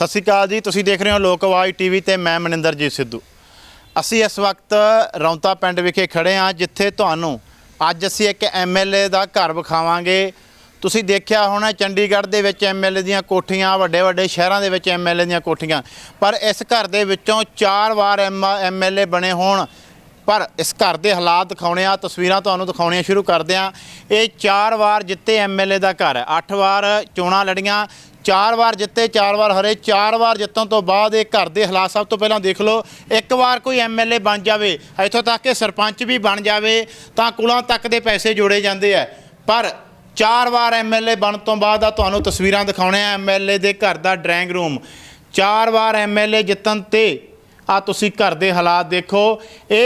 सत श्री अकाल जी। तुसीं देख रहे हो लोक आवाज़ टीवी ते मैं मनिंदरजीत सिद्धू। असी इस वक्त रौंता पिंड विखे खड़े हाँ, जिथे तुहानूं अज असी एक MLA का घर विखावांगे। तुसीं देखिया होना चंडीगढ़ दे विच MLA दीयां कोठियां, वड्डे वड्डे शहरां दे विच MLA दीयां कोठियां, पर इस घर दे विचों 4 वार MLA बने होण। पर इस घर के हालात दिखाने आ, तस्वीरां तुहानूं दिखाउणियां शुरू करदे आ। ये 4 वार जिते MLA का घर है। 8 वार चोणां लड़ियां, 4 वार जिते, 4 वार हरे। 4 वार जितन तो बाद ये घर के हालात सब तो पहलां देख लो। एक बार कोई MLA बन जाए, इत्थों तक कि सरपंच भी बन जाए तो कुलों तक के पैसे जोड़े जाते हैं। पर 4 वार MLA बन तो बाद तुहानूं तस्वीरां दिखाउणे आ MLA के घर का ड्राइंग रूम। 4 वार MLA जितन ते आ तुसीं घर के हालात देखो। ये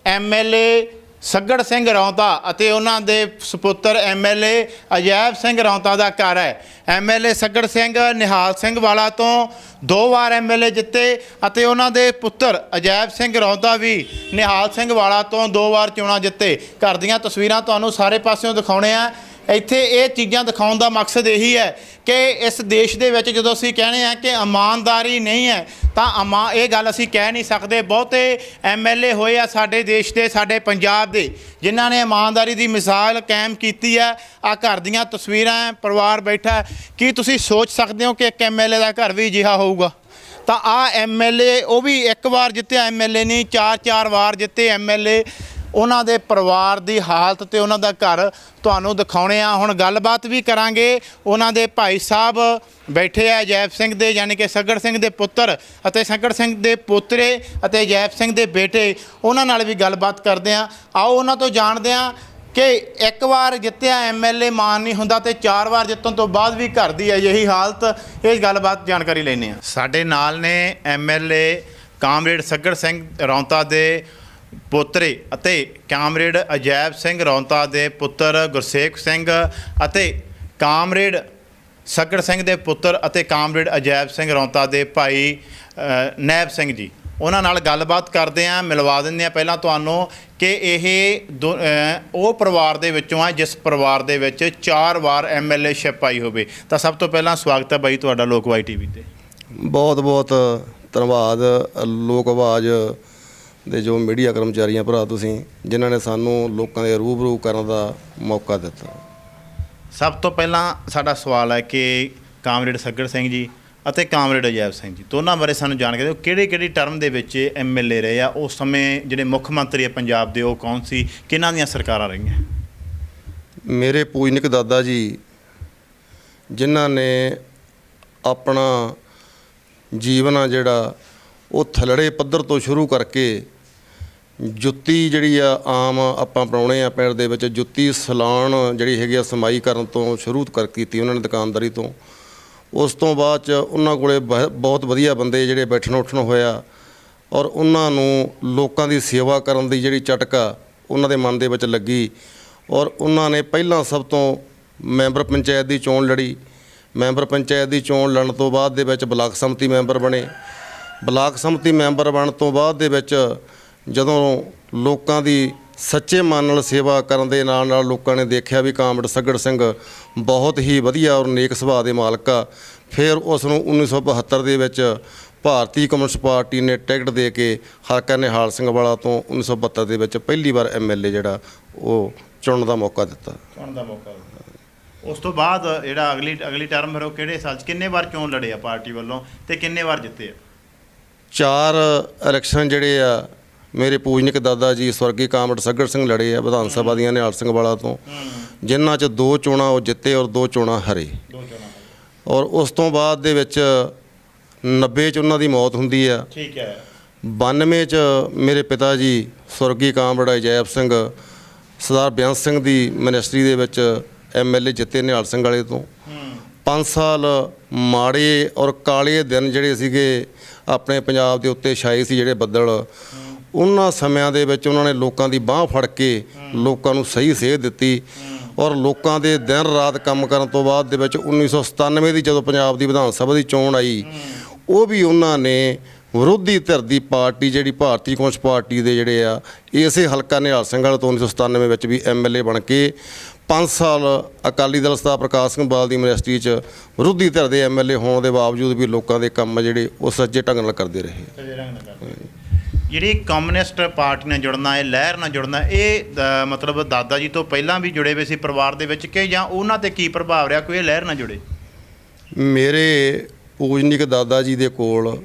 MLA सग्गड़ सिंह रौंता अते उन्हां दे सुपुत्र MLA अजैब सिंह रौंता का घर है। MLA सग्गड़ सिंह निहाल सिंह वाला तो 2 वार MLA जिते अते उन्हां दे पुत्र अजैब सिंह रौंता भी निहाल सिंह वाला तो 2 वार चोणां जिते। घर दीयां तस्वीरां तुहानूं सारे पासियों दिखाउणे आ। ਇੱਥੇ ਇਹ ਚੀਜ਼ਾਂ ਦਿਖਾਉਣ ਦਾ ਮਕਸਦ ਇਹੀ ਹੈ कि इस देश ਦੇ ਵਿੱਚ ਜਦੋਂ ਅਸੀਂ ਕਹਿੰਦੇ ਆ कि ਇਮਾਨਦਾਰੀ नहीं है ਤਾਂ ਇਹ ਗੱਲ ਅਸੀਂ ਕਹਿ नहीं सकते। बहुते MLA ਹੋਏ ਆ ਸਾਡੇ ਦੇਸ਼ ਦੇ, ਸਾਡੇ ਪੰਜਾਬ ਦੇ, ਜਿਨ੍ਹਾਂ ਨੇ ਇਮਾਨਦਾਰੀ ਦੀ ਮਿਸਾਲ ਕਾਇਮ ਕੀਤੀ ਹੈ। ਆ ਘਰ ਦੀਆਂ ਤਸਵੀਰਾਂ, ਪਰਿਵਾਰ ਬੈਠਾ। ਕੀ ਤੁਸੀਂ ਸੋਚ ਸਕਦੇ ਹੋ ਕਿ ਇੱਕ MLA ਦਾ ਘਰ ਵੀ ਅਜਿਹਾ ਹੋਊਗਾ? ਤਾਂ ਆ MLA ਉਹ ਵੀ ਇੱਕ ਵਾਰ ਜਿੱਤਿਆ MLA नहीं, 4-4 ਵਾਰ ਜਿੱਤੇ MLA। ਉਹਨਾਂ ਦੇ ਪਰਿਵਾਰ ਦੀ ਹਾਲਤ ਤੇ ਉਹਨਾਂ ਦਾ ਘਰ ਤੁਹਾਨੂੰ ਦਿਖਾਉਣੇ ਆ। ਹੁਣ ਗੱਲਬਾਤ ਵੀ ਕਰਾਂਗੇ। ਉਹਨਾਂ ਦੇ ਭਾਈ ਸਾਹਿਬ ਬੈਠੇ ਆ ਅਜੈਬ ਸਿੰਘ ਦੇ, ਯਾਨੀ ਕਿ ਸੱਗੜ ਸਿੰਘ ਦੇ ਪੁੱਤਰ ਅਤੇ ਸੱਗੜ ਸਿੰਘ ਦੇ ਪੋਤਰੇ ਅਤੇ ਅਜੈਬ ਸਿੰਘ ਦੇ ਬੇਟੇ, ਉਹਨਾਂ ਨਾਲ ਵੀ ਗੱਲਬਾਤ ਕਰਦੇ ਆ। ਆਓ ਉਹਨਾਂ ਤੋਂ ਜਾਣਦੇ ਆ ਕਿ ਇੱਕ ਵਾਰ ਜਿੱਤਿਆ MLA ਮਾਨ ਨਹੀਂ ਹੁੰਦਾ ਤੇ 4 ਵਾਰ ਜਿੱਤਣ ਤੋਂ ਬਾਅਦ ਵੀ ਘਰ ਦੀ ਅਜਿਹੀ ਹਾਲਤ। ਇਹ ਗੱਲਬਾਤ ਜਾਣਕਾਰੀ ਲੈਂਦੇ ਆ। ਸਾਡੇ ਨਾਲ ਨੇ MLA ਕਾਮਰੇਡ ਸੱਗੜ ਸਿੰਘ ਰੌਂਤਾ ਦੇ पोतरे अते कामरेड अजैब सिंह रौंता दे पुत्र गुरसेख सिंह अते कामरेड सग्गड़ सिंह दे पुत्र अते कामरेड अजैब सिंह रौंता दे भाई नैब सिंह जी। उन्हां नाल गलबात करदे आ, मिलवा दिंदे आ पहलां तुहानूं कि ਇਹ ਉਹ ਪਰਿਵਾਰ ਦੇ ਵਿੱਚੋਂ ਆ जिस परिवार ਦੇ ਵਿੱਚ 4 ਵਾਰ MLA शिप आई ਹੋਵੇ। ਤਾਂ ਸਭ ਤੋਂ ਪਹਿਲਾਂ ਸਵਾਗਤ ਹੈ ਬਾਈ ਤੁਹਾਡਾ ਲੋਕ ਆਵਾਜ਼ TV ਤੇ। बहुत बहुत ਧੰਨਵਾਦ ਲੋਕ ਆਵਾਜ਼ ਦੇ ਜੋ ਮੀਡੀਆ ਕਰਮਚਾਰੀਆਂ ਭਰਾ ਤੁਸੀਂ, ਜਿਨ੍ਹਾਂ ਨੇ ਸਾਨੂੰ ਲੋਕਾਂ ਦੇ ਰੂਬਰੂ ਕਰਨ ਦਾ ਮੌਕਾ ਦਿੱਤਾ। ਸਭ ਤੋਂ ਪਹਿਲਾਂ ਸਾਡਾ ਸਵਾਲ ਹੈ ਕਿ ਕਾਮਰੇਡ ਸੱਗੜ ਸਿੰਘ ਜੀ ਅਤੇ ਕਾਮਰੇਡ ਅਜੈਬ ਸਿੰਘ ਜੀ ਦੋਨਾਂ ਬਾਰੇ ਸਾਨੂੰ ਜਾਣਕਾਰੀ ਦਿਓ। ਕਿਹੜੀ ਟਰਮ ਦੇ ਵਿੱਚ MLA ਰਹੇ ਆ? ਉਸ ਸਮੇਂ ਜਿਹੜੇ ਮੁੱਖ ਮੰਤਰੀ ਆ ਪੰਜਾਬ ਦੇ ਉਹ ਕੌਣ ਸੀ? ਕਿਹਨਾਂ ਦੀਆਂ ਸਰਕਾਰਾਂ ਰਹੀਆਂ? ਮੇਰੇ ਪੂਜਨਿਕ ਦਾਦਾ ਜੀ, ਜਿਨ੍ਹਾਂ ਨੇ ਆਪਣਾ ਜੀਵਨ ਆ ਜਿਹੜਾ ਉਹ ਥਲੜੇ ਪੱਧਰ ਤੋਂ ਸ਼ੁਰੂ ਕਰਕੇ ਜੁੱਤੀ ਜਿਹੜੀ ਆ ਆਮ ਆਪਾਂ ਬਣਾਉਣੇ ਆ ਪਿੰਡ ਦੇ ਵਿੱਚ, ਜੁੱਤੀ ਸਲਾਉਣ ਜਿਹੜੀ ਹੈਗੀ ਆ ਸਮਾਈ ਕਰਨ ਤੋਂ ਸ਼ੁਰੂ ਕੀਤੀ ਉਹਨਾਂ ਨੇ, ਦੁਕਾਨਦਾਰੀ ਤੋਂ। ਉਸ ਤੋਂ ਬਾਅਦ 'ਚ ਉਹਨਾਂ ਕੋਲੇ ਬਹੁਤ ਵਧੀਆ ਬੰਦੇ ਜਿਹੜੇ ਬੈਠਣ ਉੱਠਣ ਹੋਇਆ ਔਰ ਉਹਨਾਂ ਨੂੰ ਲੋਕਾਂ ਦੀ ਸੇਵਾ ਕਰਨ ਦੀ ਜਿਹੜੀ ਚਟਕਾ ਉਹਨਾਂ ਦੇ ਮਨ ਦੇ ਵਿੱਚ ਲੱਗੀ ਔਰ ਉਹਨਾਂ ਨੇ ਪਹਿਲਾਂ ਸਭ ਤੋਂ ਮੈਂਬਰ ਪੰਚਾਇਤ ਦੀ ਚੋਣ ਲੜੀ। ਮੈਂਬਰ ਪੰਚਾਇਤ ਦੀ ਚੋਣ ਲੜਨ ਤੋਂ ਬਾਅਦ ਦੇ ਵਿੱਚ ਬਲਾਕ ਸੰਮਤੀ ਮੈਂਬਰ ਬਣੇ। ਬਲਾਕ ਸੰਮਤੀ ਮੈਂਬਰ ਬਣਨ ਤੋਂ ਬਾਅਦ ਦੇ ਵਿੱਚ ਜਦੋਂ ਲੋਕਾਂ ਦੀ ਸੱਚੇ ਮਨ ਨਾਲ ਸੇਵਾ ਕਰਨ ਦੇ ਨਾਲ ਨਾਲ ਲੋਕਾਂ ਨੇ ਦੇਖਿਆ ਵੀ ਕਾਮਰੇਡ ਸੱਗੜ ਸਿੰਘ ਬਹੁਤ ਹੀ ਵਧੀਆ ਔਰ ਨੇਕ ਸੁਭਾਅ ਦੇ ਮਾਲਕ ਆ, ਫਿਰ ਉਸ ਨੂੰ 1972 ਦੇ ਵਿੱਚ ਭਾਰਤੀ ਕਮਿਊਨਿਸਟ ਪਾਰਟੀ ਨੇ ਟਿਕਟ ਦੇ ਕੇ ਹਲਕਾ ਨਿਹਾਲ ਸਿੰਘ ਵਾਲਾ ਤੋਂ 1972 ਦੇ ਵਿੱਚ ਪਹਿਲੀ ਵਾਰ MLA ਜਿਹੜਾ ਉਹ ਚੁਣਨ ਦਾ ਮੌਕਾ ਦਿੱਤਾ। ਉਸ ਤੋਂ ਬਾਅਦ ਜਿਹੜਾ ਅਗਲੀ ਟਰਮ ਫਿਰ ਉਹ ਕਿਹੜੇ ਸਾਲ 'ਚ ਕਿੰਨੇ ਵਾਰ ਚੋਣ ਲੜੇ ਆ ਪਾਰਟੀ ਵੱਲੋਂ ਤੇ ਕਿੰਨੇ ਵਾਰ ਜਿੱਤੇ ਆ? 4 ਇਲੈਕਸ਼ਨ ਜਿਹੜੇ ਆ ਮੇਰੇ ਪੂਜਨਿਕ ਦਾਦਾ ਜੀ ਸਵਰਗੀ ਕਾਮਰੇਡ ਸੱਗੜ ਸਿੰਘ ਲੜੇ ਆ ਵਿਧਾਨ ਸਭਾ ਦੀਆਂ ਨਿਹਾਲ ਸਿੰਘ ਵਾਲਾ ਤੋਂ, ਜਿਨ੍ਹਾਂ 'ਚ 2 ਚੋਣਾਂ ਉਹ ਜਿੱਤੇ ਔਰ 2 ਚੋਣਾਂ ਹਰੇ। ਔਰ ਉਸ ਤੋਂ ਬਾਅਦ ਦੇ ਵਿੱਚ 90 'ਚ ਉਹਨਾਂ ਦੀ ਮੌਤ ਹੁੰਦੀ ਆ। ਠੀਕ ਹੈ। 92 'ਚ ਮੇਰੇ ਪਿਤਾ ਜੀ ਸਵਰਗੀ ਕਾਮਰੇਡ ਅਜੈਬ ਸਿੰਘ ਸਰਦਾਰ ਬੇਅੰਤ ਸਿੰਘ ਦੀ ਮਿਨਿਸਟਰੀ ਦੇ ਵਿੱਚ MLA ਜਿੱਤੇ ਨਿਹਾਲ ਸਿੰਘ ਵਾਲੇ ਤੋਂ। 5 ਸਾਲ ਮਾੜੇ ਔਰ ਕਾਲੇ ਦਿਨ ਜਿਹੜੇ ਸੀਗੇ ਆਪਣੇ ਪੰਜਾਬ ਦੇ ਉੱਤੇ ਛਾਏ ਸੀ, ਜਿਹੜੇ ਬੱਦਲ, ਉਹਨਾਂ ਸਮਿਆਂ ਦੇ ਵਿੱਚ ਉਹਨਾਂ ਨੇ ਲੋਕਾਂ ਦੀ ਬਾਂਹ ਫੜ ਕੇ ਲੋਕਾਂ ਨੂੰ ਸਹੀ ਸੇਧ ਦਿੱਤੀ ਔਰ ਲੋਕਾਂ ਦੇ ਦਿਨ ਰਾਤ ਕੰਮ ਕਰਨ ਤੋਂ ਬਾਅਦ ਦੇ ਵਿੱਚ 1997 ਦੀ ਜਦੋਂ ਪੰਜਾਬ ਦੀ ਵਿਧਾਨ ਸਭਾ ਦੀ ਚੋਣ ਆਈ, ਉਹ ਵੀ ਉਹਨਾਂ ਨੇ ਵਿਰੋਧੀ ਧਿਰ ਦੀ ਪਾਰਟੀ ਜਿਹੜੀ ਭਾਰਤੀ ਕਮਿਊਨਿਸਟ ਪਾਰਟੀ ਦੇ ਜਿਹੜੇ ਆ ਇਸੇ ਹਲਕਾ ਨਿਹਾਲ ਸਿੰਘ ਵਾਲੇ ਤੋਂ 1997 ਵਿੱਚ ਵੀ MLA ਬਣ ਕੇ 5 ਸਾਲ ਅਕਾਲੀ ਦਲ ਸਰਦਾਰ ਪ੍ਰਕਾਸ਼ ਸਿੰਘ ਬਾਦਲ ਦੀ ਯੂਨੀਵਰਸਿਟੀ 'ਚ ਵਿਰੋਧੀ ਧਿਰ ਦੇ ਐਮਐਲਏ ਹੋਣ ਦੇ ਬਾਵਜੂਦ ਵੀ ਲੋਕਾਂ ਦੇ ਕੰਮ ਜਿਹੜੇ ਉਹ ਸੱਜੇ ਢੰਗ ਨਾਲ ਕਰਦੇ ਰਹੇ। ਜਿਹੜੀ ਕਮਿਊਨਿਸਟ ਪਾਰਟੀ ਨਾਲ ਜੁੜਨਾ, ਇਹ ਲਹਿਰ ਨਾਲ ਜੁੜਨਾ, ਇਹ ਮਤਲਬ ਦਾਦਾ ਜੀ ਤੋਂ ਪਹਿਲਾਂ ਵੀ ਜੁੜੇ ਹੋਏ ਸੀ ਪਰਿਵਾਰ ਦੇ ਵਿੱਚ ਕਿ ਜਾਂ ਉਹਨਾਂ ਤੇ ਕੀ ਪ੍ਰਭਾਵ ਰਿਹਾ ਕੋਈ ਇਹ ਲਹਿਰ ਨਾਲ ਜੁੜੇ? ਮੇਰੇ ਪੂਜਨੀਕ ਦਾਦਾ ਜੀ ਦੇ ਕੋਲ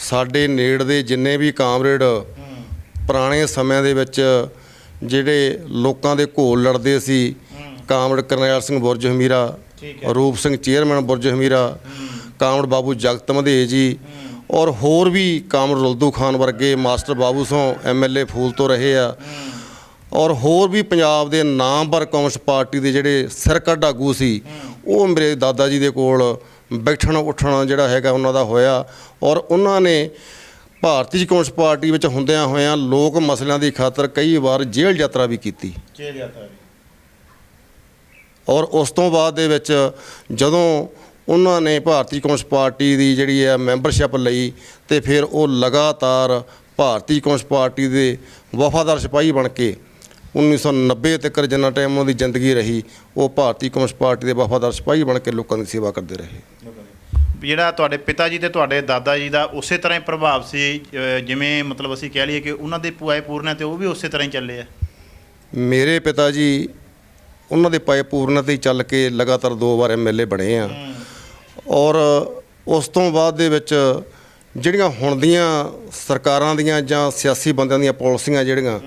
ਸਾਡੇ ਨੇੜ ਦੇ ਜਿੰਨੇ ਵੀ ਕਾਮਰੇਡ ਪੁਰਾਣੇ ਸਮਿਆਂ ਦੇ ਵਿੱਚ ਜਿਹੜੇ ਲੋਕਾਂ ਦੇ ਘੋਲ ਲੜਦੇ ਸੀ, ਕਾਮਰੇਡ ਕਰਨੈਲ ਸਿੰਘ ਬੁਰਜ ਹਮੀਰਾ, ਰੂਪ ਸਿੰਘ ਚੇਅਰਮੈਨ ਬੁਰਜ ਹਮੀਰਾ, ਕਾਮਰੇਡ ਬਾਬੂ ਜਗਤ ਮਧੇ ਜੀ, ਔਰ ਹੋਰ ਵੀ ਕਾਮਰੇਡ ਰੁਲਦੂ ਖਾਨ ਵਰਗੇ, ਮਾਸਟਰ ਬਾਬੂ ਸੋਂ ਐਮਐਲਏ ਫੂਲ ਤੋਂ ਰਹੇ ਆ, ਔਰ ਹੋਰ ਵੀ ਪੰਜਾਬ ਦੇ ਨਾਮਵਰ ਕਮਿਊਨਿਸਟ ਪਾਰਟੀ ਦੇ ਜਿਹੜੇ ਸਿਰਕੱਢ ਆਗੂ ਸੀ, ਉਹ ਮੇਰੇ ਦਾਦਾ ਜੀ ਦੇ ਕੋਲ ਬੈਠਣ ਉੱਠਣਾ ਜਿਹੜਾ ਹੈਗਾ ਉਹਨਾਂ ਦਾ ਹੋਇਆ। ਔਰ ਉਹਨਾਂ ਨੇ ਭਾਰਤੀ ਕਮਿਊਨਿਸਟ ਪਾਰਟੀ ਵਿੱਚ ਹੁੰਦਿਆਂ ਹੋਇਆਂ ਲੋਕ ਮਸਲਿਆਂ ਦੀ ਖਾਤਰ ਕਈ ਵਾਰ ਜੇਲ੍ਹ ਯਾਤਰਾ ਵੀ ਕੀਤੀ। ਔਰ ਉਸ ਤੋਂ ਬਾਅਦ ਦੇ ਵਿੱਚ ਜਦੋਂ ਉਹਨਾਂ ਨੇ ਭਾਰਤੀ ਕਮਿਊਨਿਸਟ ਪਾਰਟੀ ਦੀ ਜਿਹੜੀ ਹੈ ਮੈਂਬਰਸ਼ਿਪ ਲਈ ਤੇ ਫਿਰ ਉਹ ਲਗਾਤਾਰ ਭਾਰਤੀ ਕਮਿਊਨਿਸਟ ਪਾਰਟੀ ਦੇ ਵਫਾਦਾਰ ਸਿਪਾਹੀ ਬਣ ਕੇ 1990 ਤੱਕ ਜਿੰਨਾ ਟਾਈਮ ਉਹਨਾਂ ਦੀ ਜ਼ਿੰਦਗੀ ਰਹੀ ਉਹ ਭਾਰਤੀ ਕਮਿਊਨਿਸਟ ਪਾਰਟੀ ਦੇ ਵਫਾਦਾਰ ਸਿਪਾਹੀ ਬਣ ਕੇ ਲੋਕਾਂ ਦੀ ਸੇਵਾ ਕਰਦੇ ਰਹੇ। ਜਿਹੜਾ ਤੁਹਾਡੇ ਪਿਤਾ ਜੀ ਤੇ ਤੁਹਾਡੇ ਦਾਦਾ ਜੀ ਦਾ ਉਸੇ ਤਰ੍ਹਾਂ ਹੀ ਪ੍ਰਭਾਵ ਸੀ, ਜਿਵੇਂ ਮਤਲਬ ਅਸੀਂ ਕਹਿ ਲਈਏ ਕਿ ਉਹਨਾਂ ਦੇ ਪੁਆਏ ਪੂਰਨੇ ਤੇ ਉਹ ਵੀ ਉਸੇ ਤਰ੍ਹਾਂ ਹੀ ਚੱਲੇ ਆ? ਮੇਰੇ ਪਿਤਾ ਜੀ ਉਹਨਾਂ ਦੇ ਪਾਏ ਪੂਰਨ ਤੇ ਚੱਲ ਕੇ ਲਗਾਤਾਰ 2 ਵਾਰ ਐਮਐਲਏ ਬਣੇ ਆ। ਔਰ ਉਸ ਤੋਂ ਬਾਅਦ ਦੇ ਵਿੱਚ ਜਿਹੜੀਆਂ ਹੁਣ ਦੀਆਂ ਸਰਕਾਰਾਂ ਦੀਆਂ ਜਾਂ ਸਿਆਸੀ ਬੰਦਿਆਂ ਦੀਆਂ ਪਾਲਿਸੀਆਂ ਜਿਹੜੀਆਂ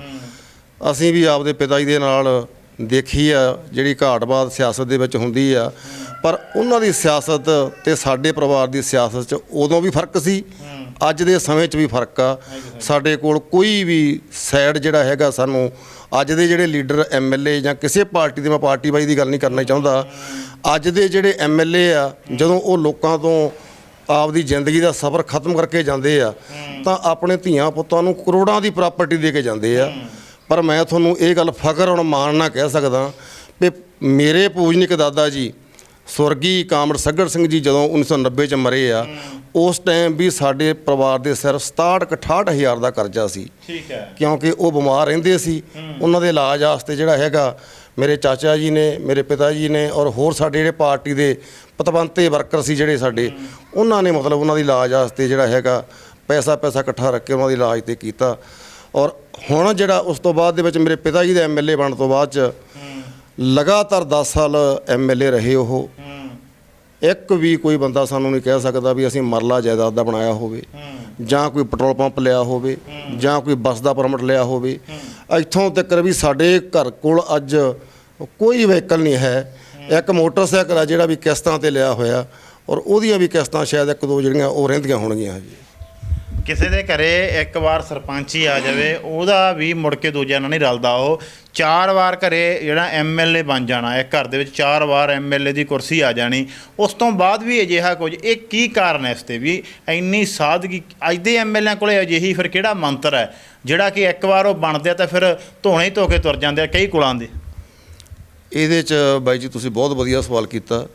ਅਸੀਂ ਵੀ ਆਪਦੇ ਪਿਤਾ ਜੀ ਦੇ ਨਾਲ ਦੇਖੀ ਆ, ਜਿਹੜੀ ਘਾਟਬਾਦ ਸਿਆਸਤ ਦੇ ਵਿੱਚ ਹੁੰਦੀ ਆ, ਪਰ ਉਹਨਾਂ ਦੀ ਸਿਆਸਤ ਤੇ ਸਾਡੇ ਪਰਿਵਾਰ ਦੀ ਸਿਆਸਤ 'ਚ ਉਦੋਂ ਵੀ ਫਰਕ ਸੀ, ਅੱਜ ਦੇ ਸਮੇਂ 'ਚ ਵੀ ਫਰਕ ਆ। ਸਾਡੇ ਕੋਲ ਕੋਈ ਵੀ ਸਾਈਡ ਜਿਹੜਾ ਹੈਗਾ, ਸਾਨੂੰ ਅੱਜ ਦੇ ਜਿਹੜੇ ਲੀਡਰ ਐਮਐਲਏ ਜਾਂ ਕਿਸੇ ਪਾਰਟੀ ਦੇ, ਮੈਂ ਪਾਰਟੀ ਵਾਈ ਦੀ ਗੱਲ ਨਹੀਂ ਕਰਨਾ ਚਾਹੁੰਦਾ, ਅੱਜ ਦੇ ਜਿਹੜੇ ਐਮਐਲਏ ਆ ਜਦੋਂ ਉਹ ਲੋਕਾਂ ਤੋਂ ਆਪਦੀ ਜ਼ਿੰਦਗੀ ਦਾ ਸਫ਼ਰ ਖਤਮ ਕਰਕੇ ਜਾਂਦੇ ਆ ਤਾਂ ਆਪਣੇ ਧੀਆਂ ਪੁੱਤਾਂ ਨੂੰ ਕਰੋੜਾਂ ਦੀ ਪ੍ਰਾਪਰਟੀ ਦੇ ਕੇ ਜਾਂਦੇ ਆ। ਪਰ ਮੈਂ ਤੁਹਾਨੂੰ ਇਹ ਗੱਲ ਫਖਰ ਔਰ ਮਾਣ ਨਾਲ ਕਹਿ ਸਕਦਾ ਕਿ ਮੇਰੇ ਪੂਜਨੀਕ ਦਾਦਾ ਜੀ ਸਵਰਗੀ ਕਾਮਰੇਡ ਸੱਘੜ ਸਿੰਘ ਜੀ ਜਦੋਂ 1990 'ਚ ਮਰੇ ਆ, ਉਸ ਟਾਈਮ ਵੀ ਸਾਡੇ ਪਰਿਵਾਰ ਦੇ ਸਿਰ 67-68 ਹਜ਼ਾਰ ਦਾ ਕਰਜ਼ਾ ਸੀ। ਠੀਕ ਹੈ। ਕਿਉਂਕਿ ਉਹ ਬਿਮਾਰ ਰਹਿੰਦੇ ਸੀ, ਉਹਨਾਂ ਦੇ ਇਲਾਜ ਵਾਸਤੇ ਜਿਹੜਾ ਹੈਗਾ ਮੇਰੇ ਚਾਚਾ ਜੀ ਨੇ, ਮੇਰੇ ਪਿਤਾ ਜੀ ਨੇ ਔਰ ਹੋਰ ਸਾਡੇ ਜਿਹੜੇ ਪਾਰਟੀ ਦੇ ਪਤਵੰਤੇ ਵਰਕਰ ਸੀ ਜਿਹੜੇ ਸਾਡੇ, ਉਹਨਾਂ ਨੇ ਮਤਲਬ ਉਹਨਾਂ ਦੀ ਇਲਾਜ ਵਾਸਤੇ ਜਿਹੜਾ ਹੈਗਾ ਪੈਸਾ ਇਕੱਠਾ ਰੱਖ ਕੇ ਉਹਨਾਂ ਦੀ ਇਲਾਜ 'ਤੇ ਕੀਤਾ। ਔਰ ਹੁਣ ਜਿਹੜਾ ਉਸ ਤੋਂ ਬਾਅਦ ਦੇ ਵਿੱਚ ਮੇਰੇ ਪਿਤਾ ਜੀ ਦੇ ਐਮਐਲਏ ਬਣਨ ਤੋਂ ਬਾਅਦ 'ਚ ਲਗਾਤਾਰ 10 ਸਾਲ ਐਮਐਲਏ ਰਹੇ ਉਹ। ਇੱਕ ਵੀ ਕੋਈ ਬੰਦਾ ਸਾਨੂੰ ਨਹੀਂ ਕਹਿ ਸਕਦਾ ਵੀ ਅਸੀਂ ਮਰਲਾ ਜਾਇਦਾਦ ਦਾ ਬਣਾਇਆ ਹੋਵੇ ਜਾਂ ਕੋਈ ਪੈਟਰੋਲ ਪੰਪ ਲਿਆ ਹੋਵੇ ਜਾਂ ਕੋਈ ਬੱਸ ਦਾ ਪਰਮਿਟ ਲਿਆ ਹੋਵੇ। ਇੱਥੋਂ ਤੱਕ ਵੀ ਸਾਡੇ ਘਰ ਕੋਲ ਅੱਜ ਕੋਈ ਵਹੀਕਲ ਨਹੀਂ ਹੈ। ਇੱਕ ਮੋਟਰਸਾਈਕਲ ਆ ਜਿਹੜਾ ਵੀ ਕਿਸ਼ਤਾਂ 'ਤੇ ਲਿਆ ਹੋਇਆ, ਔਰ ਉਹਦੀਆਂ ਵੀ ਕਿਸ਼ਤਾਂ ਸ਼ਾਇਦ 1-2 ਜਿਹੜੀਆਂ ਉਹ ਰਹਿੰਦੀਆਂ ਹੋਣਗੀਆਂ ਜੀ। ਕਿਸੇ ਦੇ ਘਰੇ ਇੱਕ ਵਾਰ ਸਰਪੰਚ ਹੀ ਆ ਜਾਵੇ, ਉਹਦਾ ਵੀ ਮੁੜ ਕੇ ਦੂਜਿਆਂ ਨਾਲ ਨਹੀਂ ਰਲਦਾ। ਉਹ 4 ਵਾਰ ਘਰੇ ਜਿਹੜਾ ਐਮਐਲਏ ਬਣ ਜਾਣਾ, ਇੱਕ ਘਰ ਦੇ ਵਿੱਚ 4 ਵਾਰ ਐਮਐਲਏ ਦੀ ਕੁਰਸੀ ਆ ਜਾਣੀ, ਉਸ ਤੋਂ ਬਾਅਦ ਵੀ ਅਜਿਹਾ ਕੁਝ। ਇਹ ਕੀ ਕਾਰਨ ਹੈ ਇਸ 'ਤੇ ਵੀ ਇੰਨੀ ਸਾਦਗੀ? ਅੱਜ ਦੇ ਐਮਐਲਏਆਂ ਕੋਲ ਅਜਿਹੀ ਫਿਰ ਕਿਹੜਾ ਮੰਤਰ ਹੈ ਜਿਹੜਾ ਕਿ ਇੱਕ ਵਾਰ ਉਹ ਬਣਦੇ ਆ ਤਾਂ ਫਿਰ ਧੋਣੇ ਧੋ ਕੇ ਤੁਰ ਜਾਂਦੇ ਆ ਕਈ ਕੁਲਾਂ ਦੇ? ਇਹਦੇ 'ਚ ਬਾਈ ਜੀ ਤੁਸੀਂ ਬਹੁਤ ਵਧੀਆ ਸਵਾਲ ਕੀਤਾ।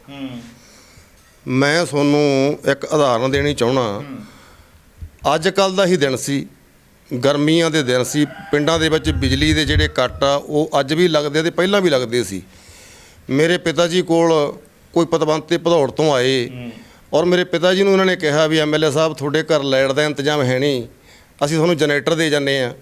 ਮੈਂ ਤੁਹਾਨੂੰ ਇੱਕ ਉਦਾਹਰਨ ਦੇਣੀ ਚਾਹੁੰਦਾ। ਅੱਜ ਕੱਲ੍ਹ ਦਾ ਹੀ ਦਿਨ ਸੀ, ਗਰਮੀਆਂ ਦੇ ਦਿਨ ਸੀ, ਪਿੰਡਾਂ ਦੇ ਵਿੱਚ ਬਿਜਲੀ ਦੇ ਜਿਹੜੇ ਕੱਟ ਆ ਉਹ ਅੱਜ ਵੀ ਲੱਗਦੇ ਤੇ ਪਹਿਲਾਂ ਵੀ ਲੱਗਦੇ ਸੀ। ਮੇਰੇ ਪਿਤਾ ਜੀ ਕੋਲ ਕੋਈ ਪਤਵੰਤੇ ਭਦੌੜ ਤੋਂ ਆਏ ਔਰ ਮੇਰੇ ਪਿਤਾ ਜੀ ਨੂੰ ਉਹਨਾਂ ਨੇ ਕਿਹਾ ਵੀ ਐਮਐਲਏ ਸਾਹਿਬ ਤੁਹਾਡੇ ਘਰ ਲਾਈਟ ਦਾ ਇੰਤਜ਼ਾਮ ਹੈ ਨਹੀਂ, ਅਸੀਂ ਤੁਹਾਨੂੰ ਜਨਰੇਟਰ ਦੇ ਜਾਂਦੇ ਹਾਂ।